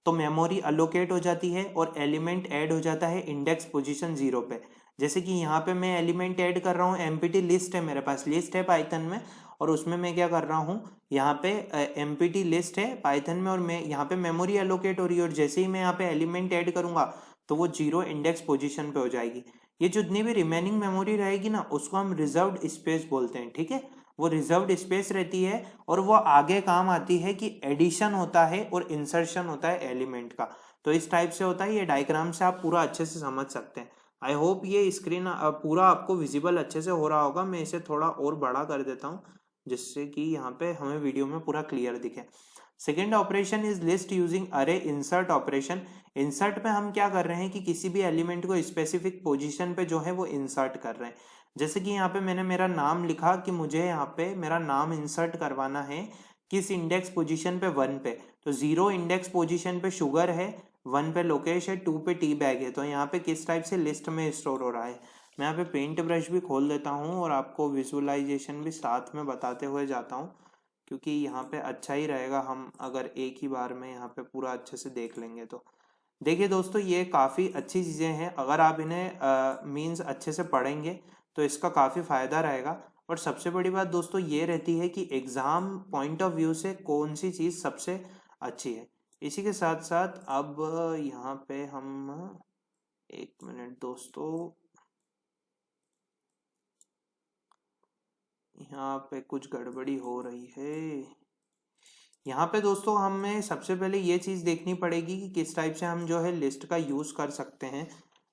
तो मेमोरी अलोकेट हो जाती है और एलिमेंट ऐड हो जाता है इंडेक्स पोजीशन 0 पे। जैसे कि यहाँ पे मैं एलिमेंट ऐड कर रहा हूँ, एम्प्टी लिस्ट है, मेरे पास लिस्ट है पाइथन में, और उसमें मैं क्या कर रहा हूँ, यहाँ पे एम्प्टी लिस्ट है पाइथन में, और मैं यहाँ पे मेमोरी अलोकेट हो रही है, और जैसे ही मैं यहाँ पे एलिमेंट ऐड करूंगा तो वो 0 इंडेक्स पोजीशन पे हो जाएगी। ये जितनी भी रिमेनिंग मेमोरी रहेगी ना उसको हम रिजर्व्ड स्पेस बोलते हैं, ठीक है। वो रिजर्व्ड स्पेस रहती है, और वो आगे काम आती है कि एडिशन होता है और इंसर्शन होता है एलिमेंट का। तो इस टाइप से होता है, ये डायग्राम से आप पूरा अच्छे से समझ सकते हैं। आई होप ये स्क्रीन पूरा आपको विजिबल अच्छे से हो रहा होगा। मैं इसे थोड़ा और बड़ा कर देता हूँ जिससे कि यहाँ पे हमें वीडियो में पूरा क्लियर दिखे। Second operation is list using अरे इंसर्ट ऑपरेशन। इंसर्ट पे हम क्या कर रहे हैं कि किसी भी एलिमेंट को स्पेसिफिक पोजीशन पे जो है वो इंसर्ट कर रहे हैं। जैसे कि यहाँ पे मैंने मेरा नाम लिखा कि मुझे यहाँ पे मेरा नाम इंसर्ट करवाना है किस इंडेक्स पोजीशन पे, 1 पे। तो 0 इंडेक्स पोजीशन पे शुगर है, 1 पे लोकेश है, 2 पे टी बैग है। तो यहाँ पे किस टाइप से लिस्ट में स्टोर हो रहा है। मैं यहाँ पे पेंट ब्रश भी खोल देता हूँ और आपको विजुअलाइजेशन भी साथ में बताते हुए जाता हूँ, क्योंकि यहाँ पे अच्छा ही रहेगा हम अगर एक ही बार में यहाँ पे पूरा अच्छे से देख लेंगे। तो देखिए दोस्तों, ये काफ़ी अच्छी चीज़ें हैं, अगर आप इन्हें मीन्स अच्छे से पढ़ेंगे तो इसका काफ़ी फ़ायदा रहेगा। और सबसे बड़ी बात दोस्तों ये रहती है कि एग्ज़ाम पॉइंट ऑफ व्यू से कौन सी चीज़ सबसे अच्छी है। इसी के साथ साथ अब यहाँ पे हम, एक मिनट दोस्तों, यहाँ पे कुछ गड़बड़ी हो रही है। यहाँ पे दोस्तों हमें सबसे पहले ये चीज़ देखनी पड़ेगी कि किस टाइप से हम जो है लिस्ट का यूज़ कर सकते हैं।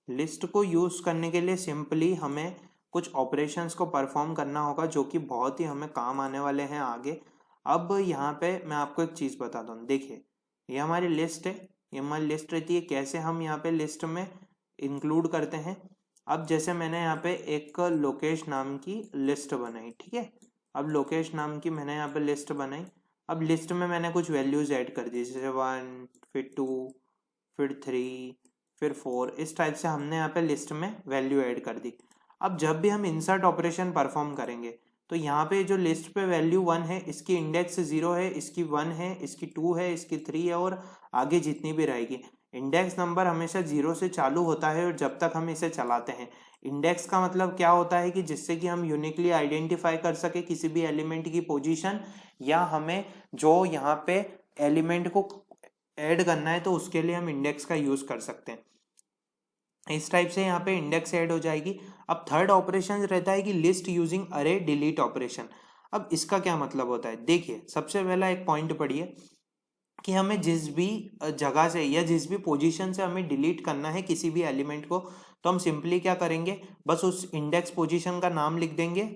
लिस्ट को यूज़ करने के लिए सिंपली हमें कुछ ऑपरेशंस को परफॉर्म करना होगा जो कि बहुत ही हमें काम आने वाले हैं आगे। अब यहाँ पे मैं आपको एक चीज़ बताता हूँ। देखिए ये हमारी लिस्ट है, ये हमारी लिस्ट रहती है। कैसे हम यहाँ पे लिस्ट में इंक्लूड करते हैं। अब जैसे मैंने यहाँ पे एक लोकेश नाम की लिस्ट बनाई, ठीक है। अब लोकेश नाम की मैंने यहाँ पे लिस्ट बनाई। अब लिस्ट में मैंने कुछ वैल्यूज ऐड कर दी, जैसे 1, फिर 2, फिर 3, फिर 4। इस टाइप से हमने यहाँ पे लिस्ट में वैल्यू ऐड कर दी। अब जब भी हम इंसर्ट ऑपरेशन परफॉर्म करेंगे तो यहाँ पे जो लिस्ट पे वैल्यू 1 है, इसकी इंडेक्स 0 है, इसकी 1 है, इसकी 2 है, इसकी 3 है, और आगे जितनी भी रहेगी। इंडेक्स नंबर हमेशा 0 से चालू होता है और जब तक हम इसे चलाते हैं। इंडेक्स का मतलब क्या होता है कि जिससे कि हम यूनिकली आइडेंटिफाई कर सके किसी भी एलिमेंट की पोजीशन, या हमें जो यहाँ पे एलिमेंट को ऐड करना है तो उसके लिए हम इंडेक्स का यूज कर सकते हैं। इस टाइप से यहाँ पे इंडेक्स ऐड हो जाएगी। अब थर्ड ऑपरेशन रहता है कि लिस्ट यूजिंग अरे डिलीट ऑपरेशन। अब इसका क्या मतलब होता है, देखिए सबसे पहला एक पॉइंट पढ़िए कि हमें जिस भी जगह से या जिस भी पोजीशन से हमें डिलीट करना है किसी भी एलिमेंट को, तो हम सिंपली क्या करेंगे, बस उस इंडेक्स पोजीशन का नाम लिख देंगे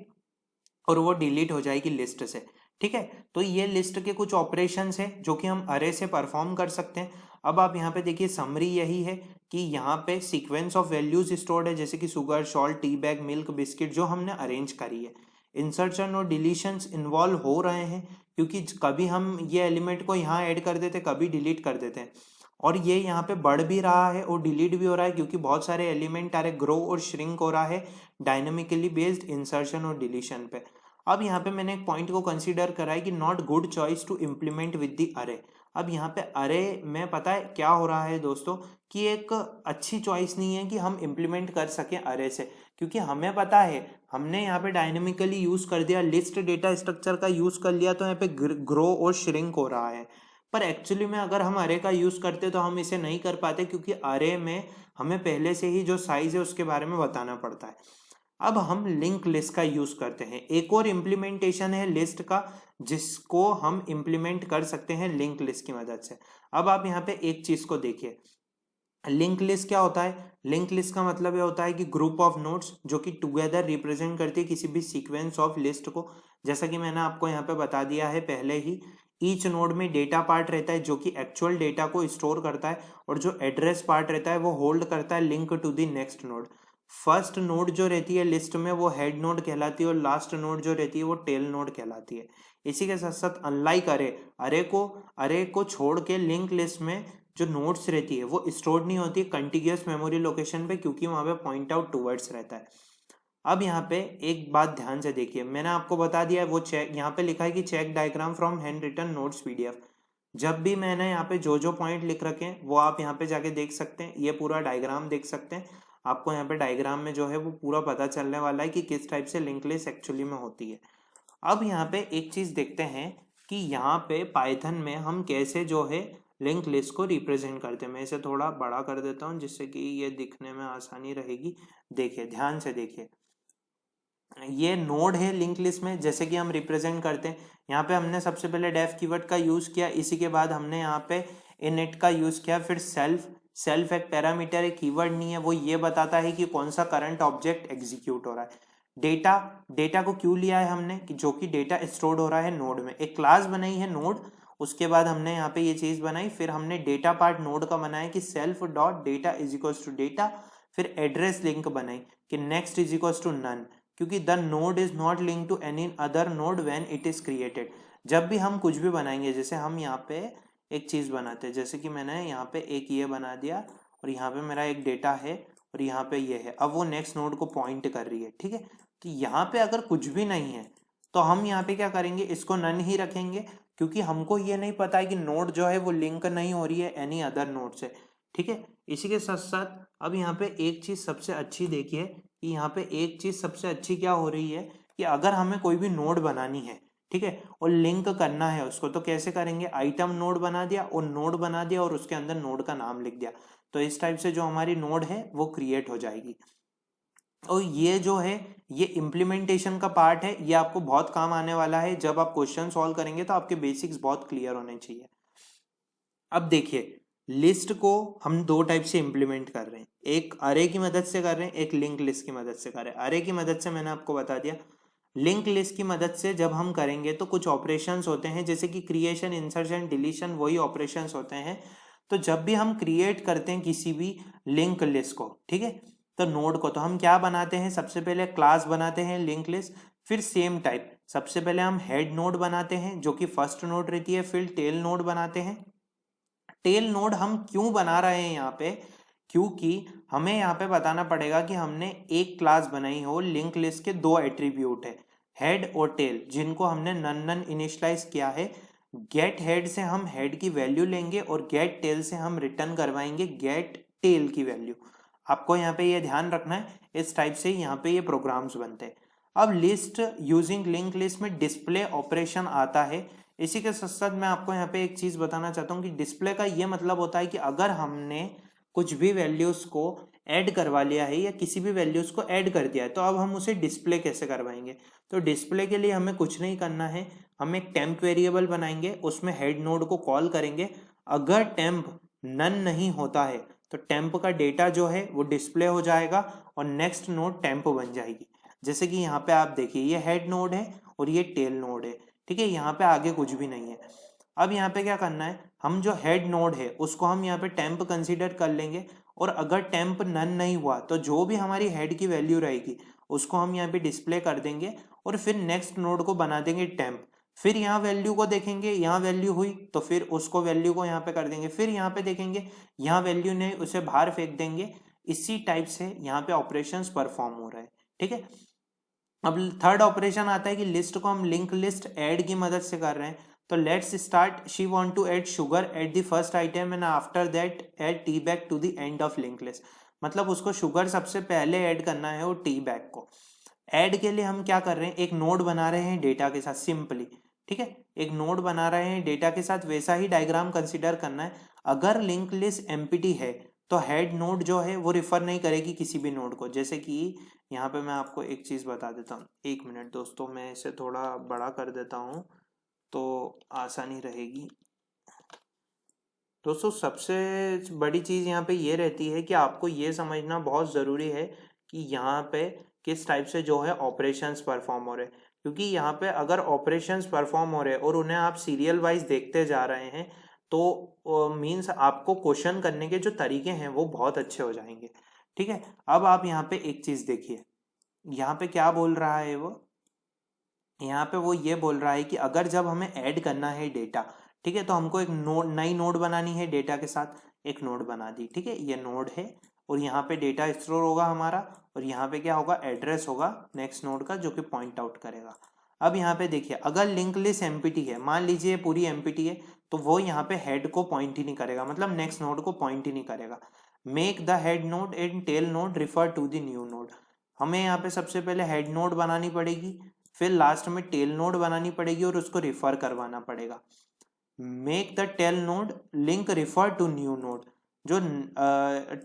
और वो डिलीट हो जाएगी लिस्ट से। ठीक है, तो ये लिस्ट के कुछ ऑपरेशंस है जो कि हम अरे से परफॉर्म कर सकते हैं। अब आप यहाँ पे देखिए समरी यही है कि यहाँ पे सीक्वेंस ऑफ वैल्यूज स्टोर्ड है, जैसे कि sugar, salt, tea bag, milk, biscuit, जो हमने अरेंज करी है। इंसर्शन और डिलीशंस इन्वॉल्व हो रहे हैं क्योंकि कभी हम ये एलिमेंट को यहाँ ऐड कर देते, कभी डिलीट कर देते हैं, और ये यहाँ पे बढ़ भी रहा है और डिलीट भी हो रहा है क्योंकि बहुत सारे एलिमेंट आ रहे, ग्रो और श्रिंक हो रहा है डायनामिकली बेस्ड इंसर्शन और डिलीशन पे। अब यहाँ पे मैंने एक पॉइंट को कंसीडर करा है कि not good choice to implement with the array. अब यहाँ पे अरे में पता है क्या हो रहा है दोस्तों, कि एक अच्छी चॉइस नहीं है कि हम इम्प्लीमेंट कर सकें अरे से, क्योंकि हमें पता है हमने यहाँ पे डायनेमिकली यूज कर दिया, लिस्ट डेटा स्ट्रक्चर का यूज कर लिया, तो यहाँ पे ग्रो और श्रिंक हो रहा है। पर एक्चुअली में अगर हम अरे का यूज करते तो हम इसे नहीं कर पाते, क्योंकि अरे में हमें पहले से ही जो साइज है उसके बारे में बताना पड़ता है। अब हम लिंक लिस्ट का यूज करते हैं, एक और इम्प्लीमेंटेशन है लिस्ट का जिसको हम इम्प्लीमेंट कर सकते हैं लिंक लिस्ट की मदद से। अब आप यहाँ पे एक चीज को देखिए, लिंक लिस्ट क्या होता है, लिंक लिस्ट का मतलब ये होता है कि ग्रुप ऑफ नोड्स जो कि टुगेदर रिप्रेजेंट करती है किसी भी सीक्वेंस ऑफ लिस्ट को। जैसा कि मैंने आपको यहाँ पे बता दिया है पहले ही, ईच नोड में डेटा पार्ट रहता है जो कि एक्चुअल डेटा को स्टोर करता है, और जो एड्रेस पार्ट रहता है वो होल्ड करता है link to the next node. First node जो रहती है लिस्ट में वो हेड नोड कहलाती है, और लास्ट नोड जो रहती है वो टेल नोड कहलाती है। इसी के साथ साथ अनलाइक अरे को छोड़ के लिंक लिस्ट में जो नोड्स रहती है वो स्टोर्ड नहीं होती कंटिन्यूअस मेमोरी लोकेशन पे, क्योंकि वहां पे पॉइंट आउट टूवर्ड्स रहता है। अब यहाँ पे एक बात ध्यान से देखिए, मैंने आपको बता दिया है वो चेक, यहाँ पे लिखा है कि check diagram from hand written notes PDF. जब भी मैंने यहाँ पे जो जो पॉइंट लिख रखे हैं वो आप यहाँ पे जाके देख सकते हैं, ये पूरा डायग्राम देख सकते हैं। आपको यहाँ पे डायग्राम में जो है वो पूरा पता चलने वाला है कि किस टाइप से लिंक लिस्ट एक्चुअली में होती है। अब यहाँ पे एक चीज देखते हैं कि यहाँ पे पाइथन में हम कैसे जो है लिंक लिस्ट को रिप्रेजेंट करते हैं। मैं इसे थोड़ा बड़ा कर देता हूँ जिससे कि ये दिखने में आसानी रहेगी। देखिए ध्यान से देखिए, ये नोड है लिंक लिस्ट में, जैसे कि हम रिप्रेजेंट करते हैं। यहाँ पे हमने सबसे पहले डेफ कीवर्ड का यूज किया, इसी के बाद हमने यहाँ पे इनिट का यूज किया, फिर सेल्फ एक पैरामीटर, एक कीवर्ड नहीं है, वो ये बताता है कि कौन सा करंट ऑब्जेक्ट एग्जीक्यूट हो रहा है। डेटा को क्यों लिया है हमने, कि जो कि डेटा स्टोर्ड हो रहा है नोड में, एक क्लास बनाई है नोड, उसके बाद हमने यहाँ पे ये चीज बनाई, फिर हमने डेटा पार्ट नोड का बनाया कि self dot data is equals to data, फिर एड्रेस लिंक बनाई कि next is equals to none, क्योंकि the node is not link to any other node when it is created. जब भी हम कुछ भी बनाएंगे, जैसे हम यहाँ पे एक चीज बनाते हैं, जैसे कि मैंने यहाँ पे एक ये बना दिया और यहाँ पे मेरा एक डेटा है और यहाँ पे ये है, अब वो नेक्स्ट नोड को पॉइंट कर रही है। ठीक है, तो यहाँ पे अगर कुछ भी नहीं है तो हम यहाँ पे क्या करेंगे, इसको नन ही रखेंगे, क्योंकि हमको ये नहीं पता है कि नोड जो है वो लिंक नहीं हो रही है एनी अदर नोड से। ठीक है, इसी के साथ साथ अब यहाँ पे एक चीज सबसे अच्छी देखिए कि यहाँ पे एक चीज सबसे अच्छी क्या हो रही है कि अगर हमें कोई भी नोड बनानी है, ठीक है, और लिंक करना है उसको, तो कैसे करेंगे, आइटम नोड बना दिया और उसके अंदर नोड का नाम लिख दिया, तो इस टाइप से जो हमारी नोड है वो क्रिएट हो जाएगी। और ये जो है ये इम्प्लीमेंटेशन का पार्ट है, ये आपको बहुत काम आने वाला है, जब आप क्वेश्चन सॉल्व करेंगे तो आपके बेसिक्स बहुत क्लियर होने चाहिए। अब देखिए, लिस्ट को हम दो टाइप से इंप्लीमेंट कर रहे हैं, एक अरे की मदद से कर रहे हैं, एक लिंक लिस्ट की मदद से कर रहे हैं। अरे की मदद से मैंने आपको बता दिया, लिंक लिस्ट की मदद से जब हम करेंगे तो कुछ ऑपरेशंस होते हैं, जैसे कि क्रिएशन, इंसर्शन, डिलीशन, वही ऑपरेशंस होते हैं। तो जब भी हम क्रिएट करते हैं किसी भी लिंक लिस्ट को, ठीक है, तो नोड को, तो हम क्या बनाते हैं, सबसे पहले क्लास बनाते हैं लिंक लिस्ट, फिर सेम टाइप सबसे पहले हम हेड नोड बनाते हैं जो कि फर्स्ट नोड रहती है, फिर टेल नोड बनाते हैं। टेल नोड हम क्यों बना रहे हैं यहाँ पे, क्योंकि हमें यहाँ पे बताना पड़ेगा कि हमने एक क्लास बनाई हो, लिंक लिस्ट के दो एट्रीब्यूट है हेड और टेल, जिनको हमने नन नन इनिशियलाइज किया है। गेट हेड से हम हेड की वैल्यू लेंगे और गेट टेल से हम रिटर्न करवाएंगे गेट टेल की वैल्यू। आपको यहाँ पे ये ध्यान रखना है, इस टाइप से यहाँ पे ये प्रोग्राम्स बनते हैं। अब लिस्ट यूजिंग लिंक लिस्ट में डिस्प्ले ऑपरेशन आता है, इसी के साथ साथ मैं आपको यहाँ पे एक चीज बताना चाहता हूँ कि डिस्प्ले का ये मतलब होता है कि अगर हमने कुछ भी वैल्यूज को ऐड करवा लिया है या किसी भी वैल्यूज को ऐड कर दिया है, तो अब हम उसे डिस्प्ले कैसे करवाएंगे। तो डिस्प्ले के लिए हमें कुछ नहीं करना है, हम एक टेम्प वेरिएबल बनाएंगे, उसमें हेड नोड को कॉल करेंगे। अगर टेम्प नन नहीं होता है तो टेम्प का डेटा जो है वो डिस्प्ले हो जाएगा और नेक्स्ट नोड टेम्प बन जाएगी। जैसे कि यहाँ पे आप देखिए ये हेड नोड है और ये टेल नोड है, ठीक है, यहाँ पे आगे कुछ भी नहीं है। अब यहाँ पे क्या करना है, हम जो हेड नोड है उसको हम यहाँ पे टेम्प कंसीडर कर लेंगे, और अगर टेम्प नन नहीं हुआ तो जो भी हमारी हेड की वैल्यू रहेगी उसको हम यहाँ पे डिस्प्ले कर देंगे और फिर नेक्स्ट नोड को बना देंगे टेम्प। फिर यहाँ वैल्यू को देखेंगे, यहाँ वैल्यू हुई तो फिर उसको वैल्यू को यहाँ पे कर देंगे, फिर यहाँ पे देखेंगे यहाँ वैल्यू नहीं, उसे बाहर फेंक देंगे। इसी टाइप से यहाँ पे ऑपरेशंस परफॉर्म हो रहा है, ठीक है। अब थर्ड ऑपरेशन आता है कि लिस्ट को हम लिंक लिस्ट ऐड की मदद से कर रहे हैं। तो let's start, she want to add sugar at the first item and after that add tea bag to the end of link list. मतलब उसको शुगर सबसे पहले ऐड करना है और टी बैग को। ऐड के लिए हम क्या कर रहे हैं, एक नोड बना रहे हैं डेटा के साथ सिंपली, ठीक है, एक नोड बना रहे हैं डेटा के साथ। वैसा ही डायग्राम कंसिडर करना है। अगर लिंक लिस्ट एम्प्टी है तो हेड नोड जो है वो रिफर नहीं करेगी किसी भी नोड को। जैसे कि यहाँ पे मैं आपको एक चीज बता देता हूँ, एक मिनट दोस्तों, मैं इसे थोड़ा बड़ा कर देता हूँ तो आसानी रहेगी। दोस्तों सबसे बड़ी चीज यहाँ पे ये रहती है कि आपको ये समझना बहुत जरूरी है कि यहाँ पे किस टाइप से जो है ऑपरेशंस परफॉर्म हो रहे हैं। क्योंकि यहाँ पे अगर ऑपरेशंस परफॉर्म हो रहे हैं और उन्हें आप सीरियल वाइज देखते जा रहे हैं तो मीन्स आपको क्वेश्चन करने के जो तरीके हैं वो बहुत अच्छे हो जाएंगे, ठीक है। अब आप यहाँ पे एक चीज देखिए, यहाँ पे क्या बोल रहा है वो, यहाँ पे वो ये बोल रहा है कि अगर जब हमें ऐड करना है डेटा, ठीक है, तो हमको एक नोड, नई नोड बनानी है डेटा के साथ। एक नोड बना दी, ठीक है, ये नोड है और यहाँ पे डेटा स्टोर होगा हमारा, और यहाँ पे क्या होगा, एड्रेस होगा नेक्स्ट नोड का जो कि पॉइंट आउट करेगा। अब यहाँ पे देखिए, अगर लिंक लिस्ट एम्प्टी है, मान लीजिए पूरी एम्प्टी है, तो वो यहाँ पे हेड को पॉइंट ही नहीं करेगा, मतलब नेक्स्ट नोड को पॉइंट ही नहीं करेगा। Make the head node and tail node refer to the new node. हमें यहाँ पे सबसे पहले हेड नोड बनानी पड़ेगी, फिर लास्ट में टेल नोड बनानी पड़ेगी और उसको रिफर करवाना पड़ेगा। Make the tail node link refer to new node. जो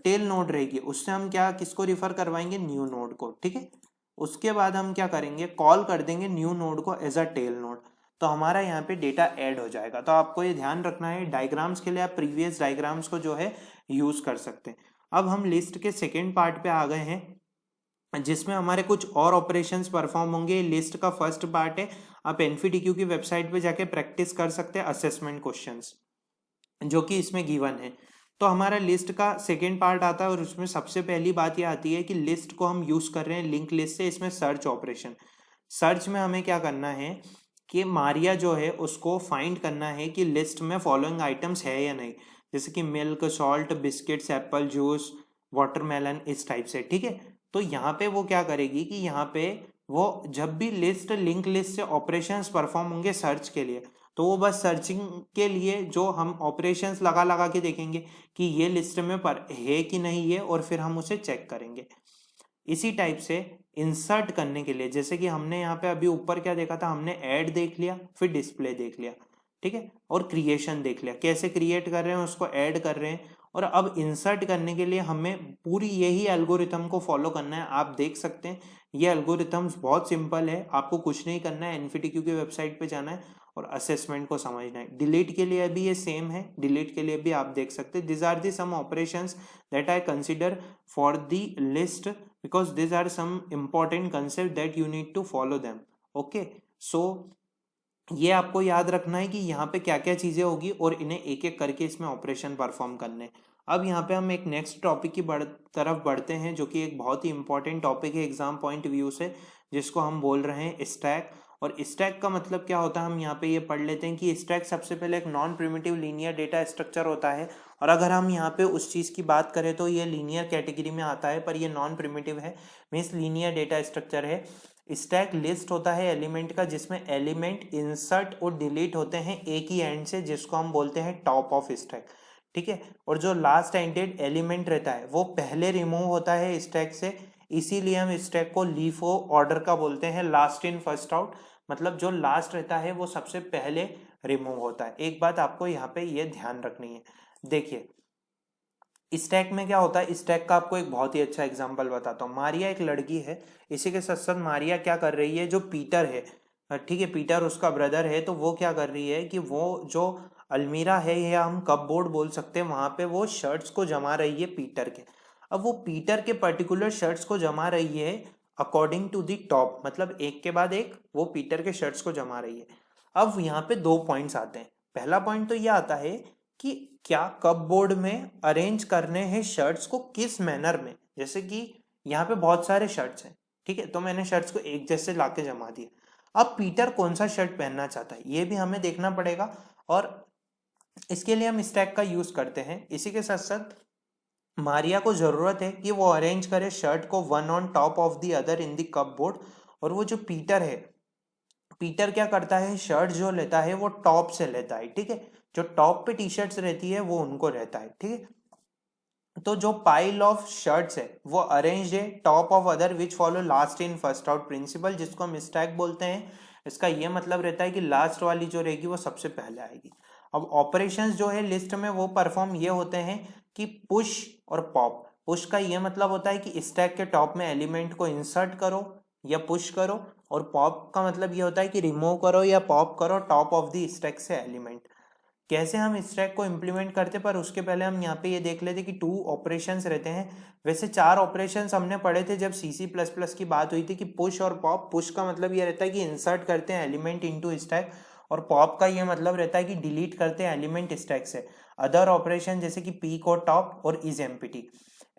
टेल नोड रहेगी उससे हम क्या, किसको रिफर करवाएंगे, न्यू नोड को, ठीक है। उसके बाद हम क्या करेंगे, कॉल कर देंगे न्यू नोड को एज अ टेल नोड, तो हमारा यहाँ पे डेटा ऐड हो जाएगा। तो आपको ये ध्यान रखना है, डायग्राम्स के लिए आप प्रीवियस डायग्राम्स को जो है यूज कर सकते हैं। अब हम लिस्ट के सेकेंड पार्ट पे आ गए हैं जिसमें हमारे कुछ और ऑपरेशंस परफॉर्म होंगे। लिस्ट का फर्स्ट पार्ट है, आप एनफीटीक्यू की वेबसाइट पे जाके प्रैक्टिस कर सकते हैं असेसमेंट क्वेश्चंस जो कि इसमें गिवन है। तो हमारा लिस्ट का सेकेंड पार्ट आता है और उसमें सबसे पहली बात ये आती है कि लिस्ट को हम यूज कर रहे हैं लिंक लिस्ट से, इसमें सर्च ऑपरेशन। सर्च में हमें क्या करना है कि मारिया जो है उसको फाइंड करना है कि लिस्ट में फॉलोइंग आइटम्स है या नहीं, जैसे कि milk, salt, biscuits, Apple juice, watermelon, इस टाइप से, ठीक है। तो यहाँ पे वो क्या करेगी कि यहाँ पे वो जब भी लिस्ट लिंक लिस्ट से ऑपरेशंस परफॉर्म होंगे सर्च के लिए, तो वो बस सर्चिंग के लिए जो हम ऑपरेशंस लगा लगा के देखेंगे कि ये लिस्ट में पर है कि नहीं है, और फिर हम उसे चेक करेंगे। इसी टाइप से इंसर्ट करने के लिए, जैसे कि हमने यहाँ पे अभी ऊपर क्या देखा था, हमने ऐड देख लिया, फिर डिस्प्ले देख लिया, ठीक है, और क्रिएशन देख लिया, कैसे क्रिएट कर रहे हैं उसको ऐड कर रहे हैं। और अब इंसर्ट करने के लिए हमें पूरी यही एल्गोरिथम को फॉलो करना है। आप देख सकते हैं ये एल्गोरिथम्स बहुत सिंपल है, आपको कुछ नहीं करना है, एनफीटीक्यू की वेबसाइट पे जाना है और असेसमेंट को समझना है। डिलीट के लिए भी ये सेम है, डिलीट के लिए भी आप देख सकते हैं। This are the some operations that I consider for the list because these are some important concept that you need to follow them, okay। so ये आपको याद रखना है कि यहाँ पे क्या क्या चीजें होगी और इन्हें एक एक करके इसमें ऑपरेशन परफॉर्म करने। अब यहाँ पे हम एक नेक्स्ट टॉपिक की तरफ बढ़ते हैं जो कि एक बहुत ही इंपॉर्टेंट टॉपिक है एग्जाम पॉइंट व्यू से, जिसको हम बोल रहे हैं स्टैक। और स्टैक का मतलब क्या होता है, हम यहाँ पे ये पढ़ लेते हैं कि स्टैक सबसे पहले एक non primitive linear data structure होता है। और अगर हम यहाँ पे उस चीज़ की बात करें तो ये लीनियर कैटेगरी में आता है, पर ये नॉन प्रिमिटिव है, मीन्स लीनियर डेटा स्ट्रक्चर है। स्टैक लिस्ट होता है एलिमेंट का, जिसमें एलिमेंट इंसर्ट और डिलीट होते हैं एक ही एंड से, जिसको हम बोलते हैं टॉप ऑफ स्टैक, ठीक है। और जो लास्ट एंडेड एलिमेंट रहता है वो पहले रिमूव होता है स्टैक से, इसीलिए हम स्टैक को लीफो ऑर्डर का बोलते हैं, लास्ट इन फर्स्ट आउट। मतलब जो लास्ट रहता है वो सबसे पहले रिमूव होता है। एक बात आपको यहाँ पे ये ध्यान रखनी है। देखिए स्टैक में क्या होता है, स्टैक का आपको एक बहुत ही अच्छा एग्जांपल बताता हूँ। मारिया एक लड़की है, इसी के साथ साथ मारिया क्या कर रही है, जो पीटर है, ठीक है, पीटर उसका ब्रदर है, तो वो क्या कर रही है कि वो जो अलमीरा है या हम कपबोर्ड बोल सकते हैं, वहां पे वो शर्ट्स को जमा रही है पीटर के। अब वो पीटर के पर्टिकुलर शर्ट्स को जमा रही है अकॉर्डिंग टू दी टॉप, मतलब एक के बाद एक वो पीटर के शर्ट्स को जमा रही है। अब यहाँ पे दो पॉइंट्स आते हैं। पहला पॉइंट तो ये आता है कि क्या कपबोर्ड में अरेंज करने हैं शर्ट्स को किस मैनर में। जैसे कि यहाँ पे बहुत सारे शर्ट्स हैं, ठीक है, तो मैंने शर्ट्स को एक जैसे लाके जमा दिए। अब पीटर कौन सा शर्ट पहनना चाहता है ये भी हमें देखना पड़ेगा, और इसके लिए हम स्टैक का यूज करते हैं। इसी के साथ साथ मारिया को जरूरत है कि वो अरेंज करे शर्ट को one on top of the other in the cupboard, और वो जो पीटर है, पीटर क्या करता है, शर्ट जो लेता है वो टॉप से लेता है, ठीक है, जो टॉप पे टी शर्ट्स रहती है वो उनको रहता है, ठीक है। तो जो पाइल ऑफ शर्ट्स है वो अरेंज है top of other which follow last in first out principle, जिसको हम स्टैक बोलते हैं। इसका ये मतलब रहता है कि लास्ट वाली जो रहेगी वो सबसे पहले आएगी। अब ऑपरेशंस जो है लिस्ट में वो परफॉर्म ये होते हैं कि पुश और पॉप। पुश का ये मतलब होता है कि स्टैक के टॉप में एलिमेंट को इंसर्ट करो या पुश करो, और पॉप का मतलब ये होता है कि रिमूव करो या पॉप करो टॉप ऑफ द स्टैक से एलिमेंट। कैसे हम स्टैक को इम्प्लीमेंट करते, पर उसके पहले हम यहाँ पे ये देख लेते कि 2 ऑपरेशंस रहते हैं। वैसे 4 ऑपरेशंस हमने पढ़े थे जब C++ की बात हुई थी, कि पुश और पॉप। पुश का मतलब ये रहता है कि इंसर्ट करते हैं एलिमेंट इनटू स्टैक, और पॉप का ये मतलब रहता है कि डिलीट करते हैं एलिमेंट स्टैक से। अदर ऑपरेशन जैसे कि पीक और टॉप और इज एम्प्टी।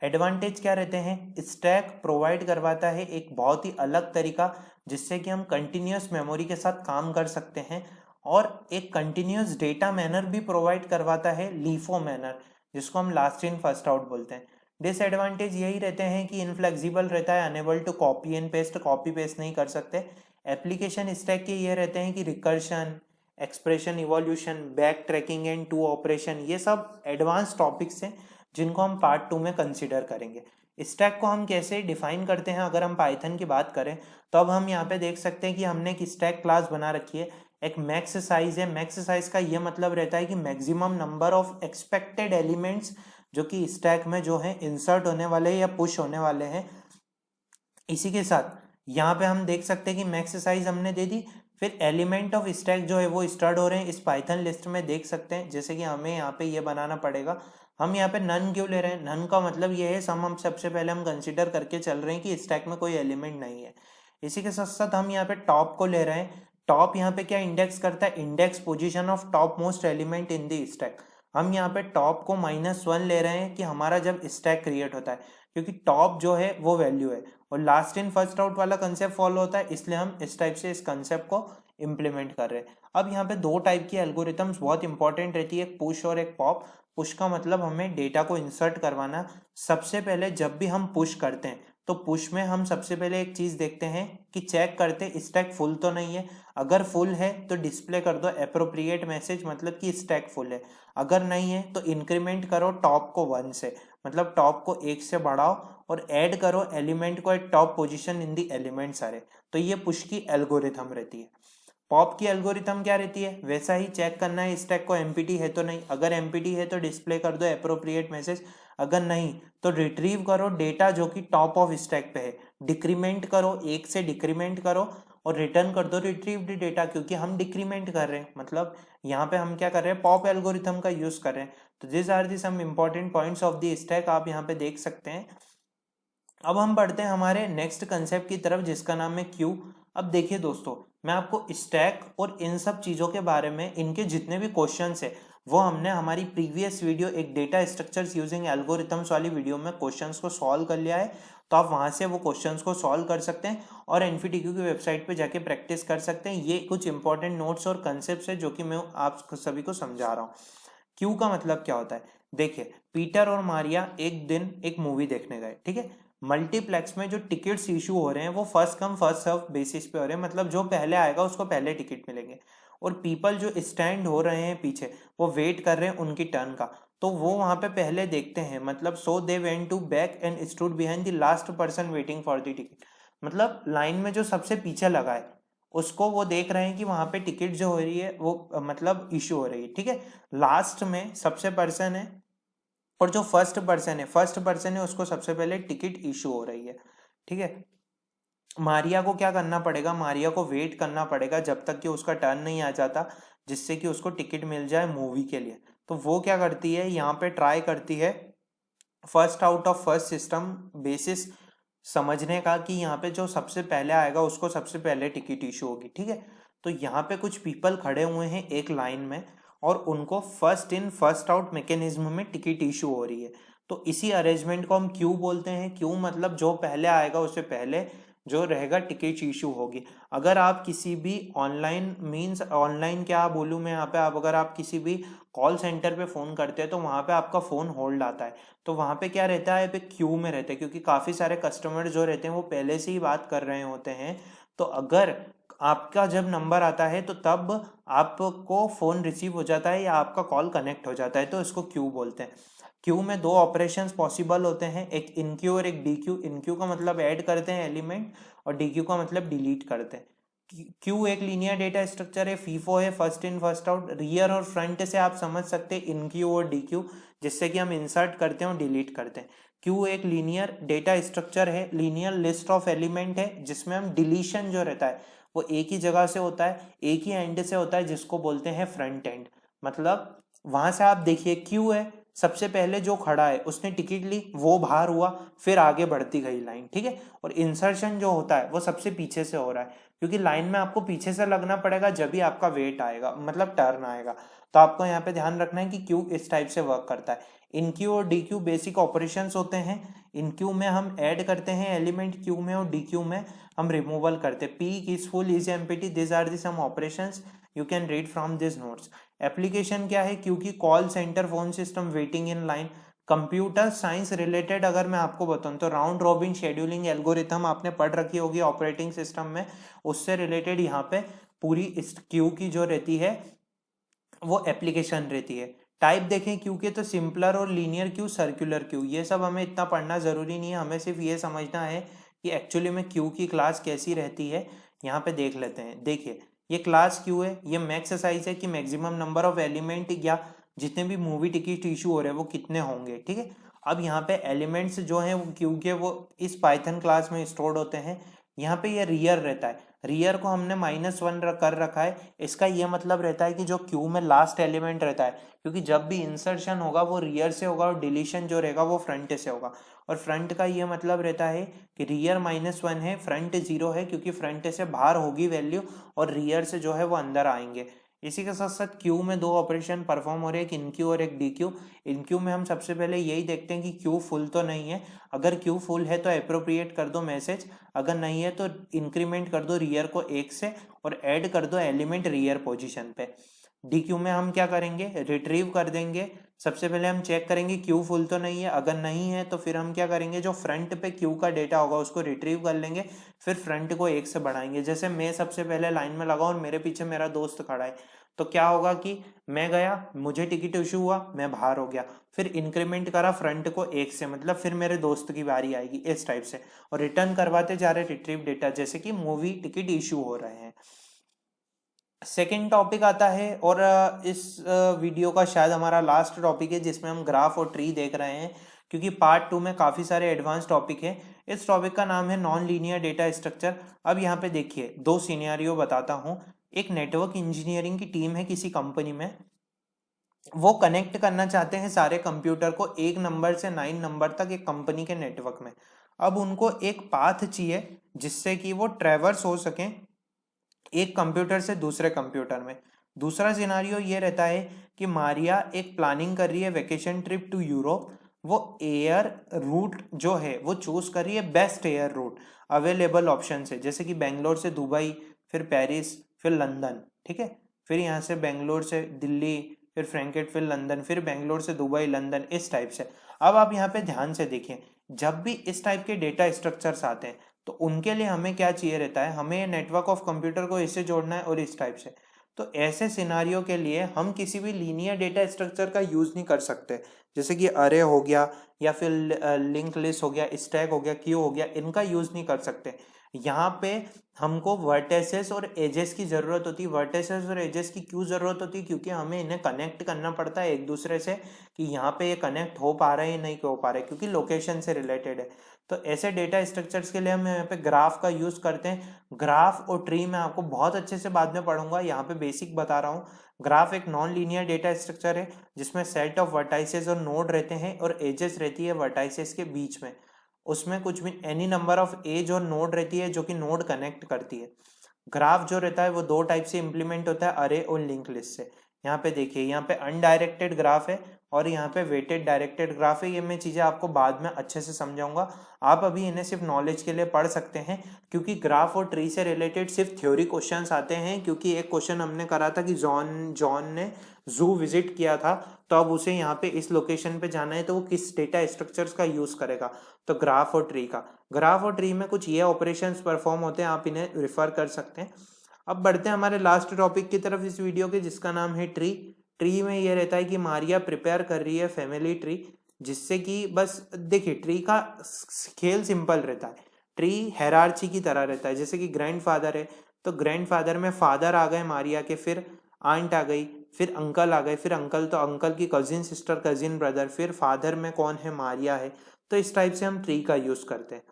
एडवांटेज क्या रहते हैं, स्टैक प्रोवाइड करवाता है एक बहुत ही अलग तरीका जिससे कि हम कंटिन्यूस मेमोरी के साथ काम कर सकते हैं, और एक कंटिन्यूस डेटा मैनर भी प्रोवाइड करवाता है, लीफो मैनर, जिसको हम लास्ट इन फर्स्ट आउट बोलते हैं। डिसएडवांटेज यही रहते हैं कि इनफ्लेक्सिबल रहता है, unable to copy and paste, copy paste नहीं कर सकते। एप्लीकेशन स्टैक के ये रहते हैं कि recursion, expression evolution, back tracking undo operation, ये सब एडवांस टॉपिक्स हैं जिनको हम पार्ट 2 में कंसिडर करेंगे। स्टैक को हम कैसे डिफाइन करते हैं, अगर हम पाइथन की बात करें तो अब हम यहाँ पे देख सकते हैं कि हमने एक स्टैक क्लास बना रखी है। एक मैक्स साइज है, मैक्स साइज का ये मतलब रहता है कि maximum number of expected elements जो कि स्टैक में जो है इंसर्ट होने वाले हैं या पुश होने वाले हैं। इसी के साथ यहाँ पे हम देख सकते हैं कि मैक्स साइज हमने दे दी, फिर एलिमेंट ऑफ स्टैक जो है वो स्टार्ट हो रहे हैं इस पाइथन लिस्ट में, देख सकते हैं। जैसे कि हमें यहाँ पे ये बनाना पड़ेगा। हम यहाँ पे नन क्यों ले रहे हैं, नन का मतलब ये है हम सबसे पहले हम कंसिडर करके चल रहे हैं कि स्टैक में कोई एलिमेंट नहीं है। इसी के साथ साथ हम यहाँ पे टॉप को ले रहे हैं। टॉप यहाँ पे क्या इंडेक्स करता है, index position of top most element in the stack. हम यहाँ पे टॉप को -1 ले रहे हैं कि हमारा जब स्टैक क्रिएट होता है, क्योंकि टॉप जो है वो वैल्यू है, और लास्ट इन फर्स्ट आउट वाला कंसेप्ट फॉलो होता है, इसलिए हम इस टाइप से इस कंसेप्ट को इम्प्लीमेंट कर रहे हैं। अब यहाँ पे 2 टाइप की एल्गोरिथम्स बहुत इंपॉर्टेंट रहती है, एक पुश और एक पॉप। पुश का मतलब हमें डेटा को इंसर्ट करवाना। सबसे पहले जब भी हम पुश करते हैं तो पुश में हम सबसे पहले एक चीज देखते हैं कि चेक करते स्टैक फुल तो नहीं है। अगर फुल है तो डिस्प्ले कर दो एप्रोप्रिएट मैसेज, मतलब कि स्टैक फुल है। अगर नहीं है तो इंक्रीमेंट करो टॉप को 1 से, मतलब टॉप को 1 से बढ़ाओ, और ऐड करो एलिमेंट को eight top position in the elements अरे। तो ये पुश की एल्गोरिथम रहती है। पॉप की एल्गोरिथम क्या रहती है, वैसा ही चेक करना है स्टैक को एमपीटी है तो नहीं। अगर एमपीटी है तो डिस्प्ले कर दो एप्रोप्रिएट मैसेज, अगर नहीं तो रिट्रीव करो डेटा जो कि टॉप ऑफ स्टैक पे है, डिक्रीमेंट करो 1 से डिक्रीमेंट करो, और रिटर्न कर दो रिट्रीव्ड डेटा, क्योंकि हम डिक्रीमेंट कर रहे हैं, मतलब यहाँ पे हम क्या कर रहे हैं, पॉप एल्गोरिथम का यूज कर रहे हैं। तो this are the some important points of the stack, आप यहाँ पे देख सकते हैं। अब हम बढ़ते हैं हमारे नेक्स्ट कंसेप्ट की तरफ जिसका नाम है क्यू। अब देखिए दोस्तों, मैं आपको स्टैक और इन सब चीज़ों के बारे में, इनके जितने भी क्वेश्चंस है वो हमने हमारी प्रीवियस वीडियो एक डेटा स्ट्रक्चर्स यूजिंग एल्गोरिथम्स वाली वीडियो में क्वेश्चंस को सॉल्व कर लिया है। तो आप वहां से वो क्वेश्चंस को सॉल्व कर सकते हैं और एनपीटीक्यू की वेबसाइट पे जाके प्रैक्टिस कर सकते हैं। ये कुछ इंपॉर्टेंट नोट्स और कंसेप्ट है जो कि मैं आप सभी को समझा रहा हूँ। क्यू का मतलब क्या होता है, देखिए पीटर और मारिया एक दिन एक मूवी देखने गए, ठीक है। मल्टीप्लेक्स में जो टिकट्स इशू हो रहे हैं वो first come first serve basis पे हो रहे हैं, मतलब जो पहले आएगा उसको पहले टिकट मिलेंगे। और पीपल जो स्टैंड हो रहे हैं पीछे वो वेट कर रहे हैं उनकी टर्न का, तो वो वहां पे पहले देखते हैं, मतलब so they went to back and stood behind the last person waiting for the ticket, मतलब लाइन में जो सबसे पीछे लगा है उसको वो देख रहे हैं कि वहां पे टिकट जो हो रही है वो मतलब इशू हो रही है, ठीक है। लास्ट में सबसे पर्सन है और जो फर्स्ट पर्सन है उसको सबसे पहले टिकट इशू हो रही है, ठीक है। मारिया को क्या करना पड़ेगा, मारिया को वेट करना पड़ेगा जब तक कि उसका टर्न नहीं आ जाता, जिससे कि उसको टिकट मिल जाए मूवी के लिए। तो वो क्या करती है, यहाँ पे ट्राई करती है first out of first system basis समझने का कि यहाँ पे जो सबसे पहले आएगा उसको सबसे पहले टिकट इशू होगी, ठीक है। तो यहाँ पे कुछ पीपल खड़े हुए हैं एक लाइन में और उनको first in first out mechanism में टिकट इशू हो रही है। तो इसी अरेंजमेंट को हम क्यू बोलते हैं। क्यू मतलब जो पहले आएगा उससे पहले जो रहेगा टिकट इशू होगी। अगर आप किसी भी ऑनलाइन मींस ऑनलाइन क्या बोलूँ मैं यहाँ पे, आप अगर आप किसी भी कॉल सेंटर पे फ़ोन करते हैं तो वहाँ पे आपका फ़ोन होल्ड आता है, तो वहाँ पे क्या रहता है, पे क्यू में रहते हैं, क्योंकि काफ़ी सारे कस्टमर जो रहते हैं वो पहले से ही बात कर रहे होते हैं। तो अगर आपका जब नंबर आता है तो तब आपको फ़ोन रिसीव हो जाता है या आपका कॉल कनेक्ट हो जाता है, तो इसको क्यू बोलते हैं। क्यू में दो ऑपरेशंस पॉसिबल होते हैं, एक इन क्यू और एक डी क्यू। इन क्यू का मतलब ऐड करते हैं एलिमेंट और डी क्यू का मतलब डिलीट करते हैं। क्यू एक लीनियर डेटा स्ट्रक्चर है, फीफो है, first in first out. Rear और फ्रंट से आप समझ सकते हैं इन क्यू और डी क्यू, जिससे कि हम इंसर्ट करते हैं और डिलीट करते हैं। क्यू एक लीनियर डेटा स्ट्रक्चर है, लीनियर लिस्ट ऑफ एलिमेंट है, जिसमें हम डिलीशन जो रहता है वो एक ही जगह से होता है, एक ही एंड से होता है, जिसको बोलते हैं फ्रंट एंड। मतलब वहां से आप देखिए क्यू है, सबसे पहले जो खड़ा है उसने टिकट ली, वो बाहर हुआ, फिर आगे बढ़ती गई लाइन, ठीक है। और इंसर्शन जो होता है वो सबसे पीछे से हो रहा है, क्योंकि लाइन में आपको पीछे से लगना पड़ेगा जब भी आपका वेट आएगा, मतलब टर्न आएगा। तो आपको यहाँ पे ध्यान रखना है कि क्यू इस टाइप से वर्क करता है। इन क्यू और डी क्यू बेसिक ऑपरेशंस होते हैं। इन क्यू में हम ऐड करते हैं एलिमेंट क्यू में, और डी क्यू में हम रिमूवल करते हैं। P is full, is empty, this are the some operations you can read from this notes. Application क्या है, क्योंकि call centre, phone system, waiting in line. Computer science related अगर मैं आपको बताऊं तो राउंड रॉबिन शेड्यूलिंग एल्गोरिथम आपने पढ़ रखी होगी ऑपरेटिंग सिस्टम में, उससे रिलेटेड यहाँ पे पूरी इस क्यू की जो रहती है वो एप्लीकेशन रहती है। टाइप देखें क्यू के तो सिंपलर और लीनियर क्यू, सर्कुलर क्यू, ये सब हमें इतना पढ़ना जरूरी नहीं है, हमें सिर्फ ये समझना है कि एक्चुअली में क्यू की क्लास कैसी रहती है। यहाँ पे देख लेते हैं, देखिए ये क्लास क्यू है, ये मैक्स साइज है कि मैक्सिमम नंबर ऑफ एलिमेंट या जितने भी मूवी टिकट इशू हो रहे हैं वो कितने होंगे, ठीक है। अब यहाँ पे एलिमेंट्स जो हैं वो क्यू के वो इस पाइथन क्लास में स्टोर्ड होते हैं। यहाँ पे ये रियर रहता है, रियर को हमने -1 कर रखा है। इसका ये मतलब रहता है कि जो क्यू में लास्ट एलिमेंट रहता है, क्योंकि जब भी इंसर्शन होगा वो रियर से होगा और डिलीशन जो रहेगा वो फ्रंट से होगा। और फ्रंट का ये मतलब रहता है कि रियर -1 है, फ्रंट 0 है, क्योंकि फ्रंट से बाहर होगी वैल्यू और रियर से जो है वो अंदर आएंगे। इसी के साथ साथ क्यू में दो ऑपरेशन परफॉर्म हो रहे हैं, एक इन क्यू और एक डी क्यू। इन क्यू में हम सबसे पहले यही देखते हैं कि क्यू फुल तो नहीं है। अगर क्यू फुल है तो अप्रोप्रिएट कर दो मैसेज, अगर नहीं है तो इंक्रीमेंट कर दो रियर को 1 से और ऐड कर दो एलिमेंट रियर पोजीशन पे। डी क्यू में हम क्या करेंगे, रिट्रीव कर देंगे। सबसे पहले हम चेक करेंगे क्यू फुल तो नहीं है, अगर नहीं है तो फिर हम क्या करेंगे, जो फ्रंट पे क्यू का डेटा होगा उसको रिट्रीव कर लेंगे, फिर फ्रंट को 1 से बढ़ाएंगे। जैसे मैं सबसे पहले लाइन में लगा और मेरे पीछे मेरा दोस्त खड़ा है, तो क्या होगा कि मैं गया, मुझे टिकट इशू हुआ, मैं बाहर हो गया, फिर इंक्रीमेंट करा फ्रंट को 1 से, मतलब फिर मेरे दोस्त की बारी आएगी, इस टाइप से। और रिटर्न करवाते जा रहे रिट्रीव डेटा, जैसे कि मूवी टिकट इशू हो रहे हैं। सेकेंड टॉपिक आता है, और इस वीडियो का शायद हमारा लास्ट टॉपिक है जिसमें हम ग्राफ और ट्री देख रहे हैं, क्योंकि पार्ट 2 में काफ़ी सारे एडवांस टॉपिक है। इस टॉपिक का नाम है नॉन लीनियर डेटा स्ट्रक्चर। अब यहाँ पे देखिए दो सिनेरियो बताता हूँ। एक नेटवर्क इंजीनियरिंग की टीम है किसी कंपनी में, वो कनेक्ट करना चाहते हैं सारे कंप्यूटर को 1 नंबर से 9 नंबर तक एक कंपनी के नेटवर्क में। अब उनको एक पाथ चाहिए जिससे कि वो ट्रेवर्स हो सकें एक कंप्यूटर से दूसरे कंप्यूटर में। दूसरा सिनारियो ये रहता है कि मारिया एक प्लानिंग कर रही है वेकेशन ट्रिप टू यूरोप। वो एयर रूट जो है वो चूज कर रही है, best air root available option से, जैसे कि बेंगलोर से दुबई, फिर पेरिस, फिर लंदन, ठीक है। फिर यहाँ से बेंगलोर से दिल्ली, फिर फ्रैंकफर्ट, फिर लंदन, फिर बेंगलोर से दुबई, लंदन, इस टाइप से। अब आप यहाँ पे ध्यान से देखिए, जब भी इस टाइप के डेटा स्ट्रक्चर्स आते हैं तो उनके लिए हमें क्या चाहिए रहता है, हमें नेटवर्क ऑफ कंप्यूटर को इससे जोड़ना है और इस टाइप से। तो ऐसे सिनारियो के लिए हम किसी भी लीनियर डेटा स्ट्रक्चर का यूज नहीं कर सकते, जैसे कि अरे हो गया या फिर लिंक लिस्ट हो गया, स्टैक हो गया, क्यू हो गया, इनका यूज नहीं कर सकते। यहाँ पे हमको वर्टेसेस और एजेस की जरूरत होती है। वर्टेसेस और एजेस की क्यों जरूरत होती है? क्योंकि हमें इन्हें कनेक्ट करना पड़ता है एक दूसरे से, कि यहाँ पे ये कनेक्ट हो पा रहे हैं नहीं हो पा रहे, क्योंकि लोकेशन से रिलेटेड है। तो ऐसे डेटा स्ट्रक्चर्स के लिए हम यहाँ पे ग्राफ का यूज करते हैं। ग्राफ और ट्री मैं आपको बहुत अच्छे से बाद में पढ़ूंगा, यहाँ पे बेसिक बता रहा हूँ। ग्राफ एक नॉन लीनियर डेटा स्ट्रक्चर है जिसमें सेट ऑफ वर्टाइसेस और नोड रहते हैं और एजेस रहती है वर्टाइसेस के बीच में। उसमें कुछ भी एनी नंबर ऑफ एज और नोड रहती है जो कि नोड कनेक्ट करती है। ग्राफ जो रहता है वो दो टाइप से इंप्लीमेंट होता है, अरे और लिंक लिस्ट से। यहाँ पे देखिए, यहाँ पे अनडायरेक्टेड ग्राफ है और यहाँ पे वेटेड डायरेक्टेड ग्राफ है। ये मैं चीजें आपको बाद में अच्छे से समझाऊंगा, आप अभी इन्हें सिर्फ नॉलेज के लिए पढ़ सकते हैं, क्योंकि ग्राफ और ट्री से रिलेटेड सिर्फ थ्योरी क्वेश्चंस आते हैं। क्योंकि एक क्वेश्चन हमने करा था कि जॉन ने जू विजिट किया था, तो अब उसे यहाँ पे इस लोकेशन पे जाना है, तो वो किस डेटा स्ट्रक्चर्स का यूज करेगा? तो ग्राफ और ट्री का। ग्राफ और ट्री में कुछ ये ऑपरेशंस परफॉर्म होते हैं, आप इन्हें रिफर कर सकते हैं। अब बढ़ते हैं हमारे लास्ट टॉपिक की तरफ इस वीडियो के, जिसका नाम है ट्री। ट्री में ये रहता है कि मारिया प्रिपेयर कर रही है फैमिली ट्री, जिससे कि बस देखिए ट्री का खेल सिंपल रहता है। ट्री हेरार्ची की तरह रहता है, जैसे कि ग्रैंडफादर है तो ग्रैंडफादर में फादर आ गए मारिया के, फिर आंट आ गई, फिर अंकल आ गए, फिर अंकल तो अंकल की कजिन सिस्टर कजिन ब्रदर, फिर फादर में कौन है? मारिया है। तो इस टाइप से हम ट्री का यूज करते हैं।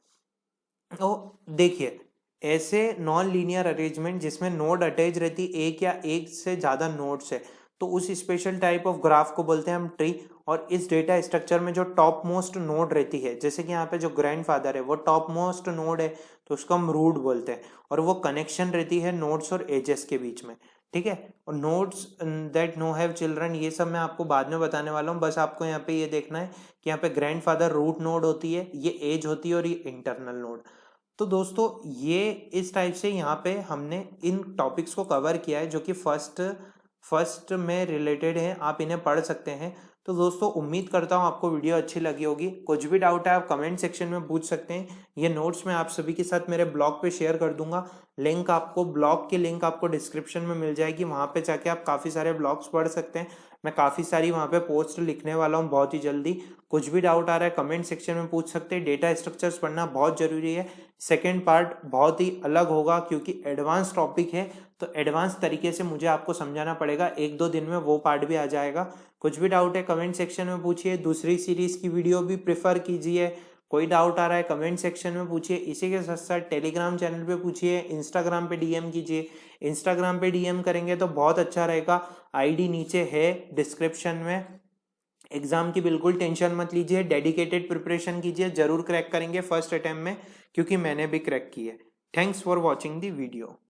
तो देखिए, ऐसे नॉन लीनियर अरेंजमेंट जिसमें नोड अटैच रहती एक या एक से ज्यादा नोड्स है, तो उस स्पेशल टाइप ऑफ ग्राफ को बोलते हैं हम ट्री। और इस डेटा स्ट्रक्चर में जो टॉप मोस्ट नोड रहती है, जैसे कि यहाँ पे जो ग्रैंडफादर है वो टॉप मोस्ट नोड है, तो उसको हम रूट बोलते हैं। और वो कनेक्शन रहती है नोड्स और एजेस के बीच में, ठीक है। और nodes that no have children, ये सब मैं आपको बाद में बताने वाला हूँ। बस आपको यहाँ पे ये देखना है कि यहाँ पे ग्रैंडफादर रूट नोड होती है, ये एज होती है और ये इंटरनल नोड। तो दोस्तों ये इस टाइप से यहाँ पे हमने इन टॉपिक्स को कवर किया है, जो कि फर्स्ट में रिलेटेड है, आप इन्हें पढ़ सकते हैं। तो दोस्तों उम्मीद करता हूँ आपको वीडियो अच्छी लगी होगी। कुछ भी डाउट है आप कमेंट सेक्शन में पूछ सकते हैं। ये नोट्स मैं आप सभी के साथ मेरे ब्लॉग पे शेयर कर दूंगा। ब्लॉग की लिंक आपको डिस्क्रिप्शन में मिल जाएगी, वहाँ पे जाके आप काफ़ी सारे ब्लॉग्स पढ़ सकते हैं। मैं काफ़ी सारी वहाँ पे पोस्ट लिखने वाला हूँ बहुत ही जल्दी। कुछ भी डाउट आ रहा है कमेंट सेक्शन में पूछ सकते हैं। डेटा स्ट्रक्चर्स पढ़ना बहुत जरूरी है। सेकेंड पार्ट बहुत ही अलग होगा, क्योंकि एडवांस टॉपिक है, तो एडवांस तरीके से मुझे आपको समझाना पड़ेगा। 1-2 दिन में वो पार्ट भी आ जाएगा। कुछ भी डाउट है कमेंट सेक्शन में पूछिए। दूसरी सीरीज की वीडियो भी प्रेफर कीजिए। कोई डाउट आ रहा है कमेंट सेक्शन में पूछिए। इसी के साथ साथ टेलीग्राम चैनल पे पूछिए, इंस्टाग्राम पे डीएम कीजिए। इंस्टाग्राम पे डीएम करेंगे तो बहुत अच्छा रहेगा, आईडी नीचे है डिस्क्रिप्शन में। एग्जाम की बिल्कुल टेंशन मत लीजिए, डेडिकेटेड प्रिपरेशन कीजिए, जरूर क्रैक करेंगे फर्स्ट अटेम्प्ट में, क्योंकि मैंने भी क्रैक की है। Thanks for watching the video.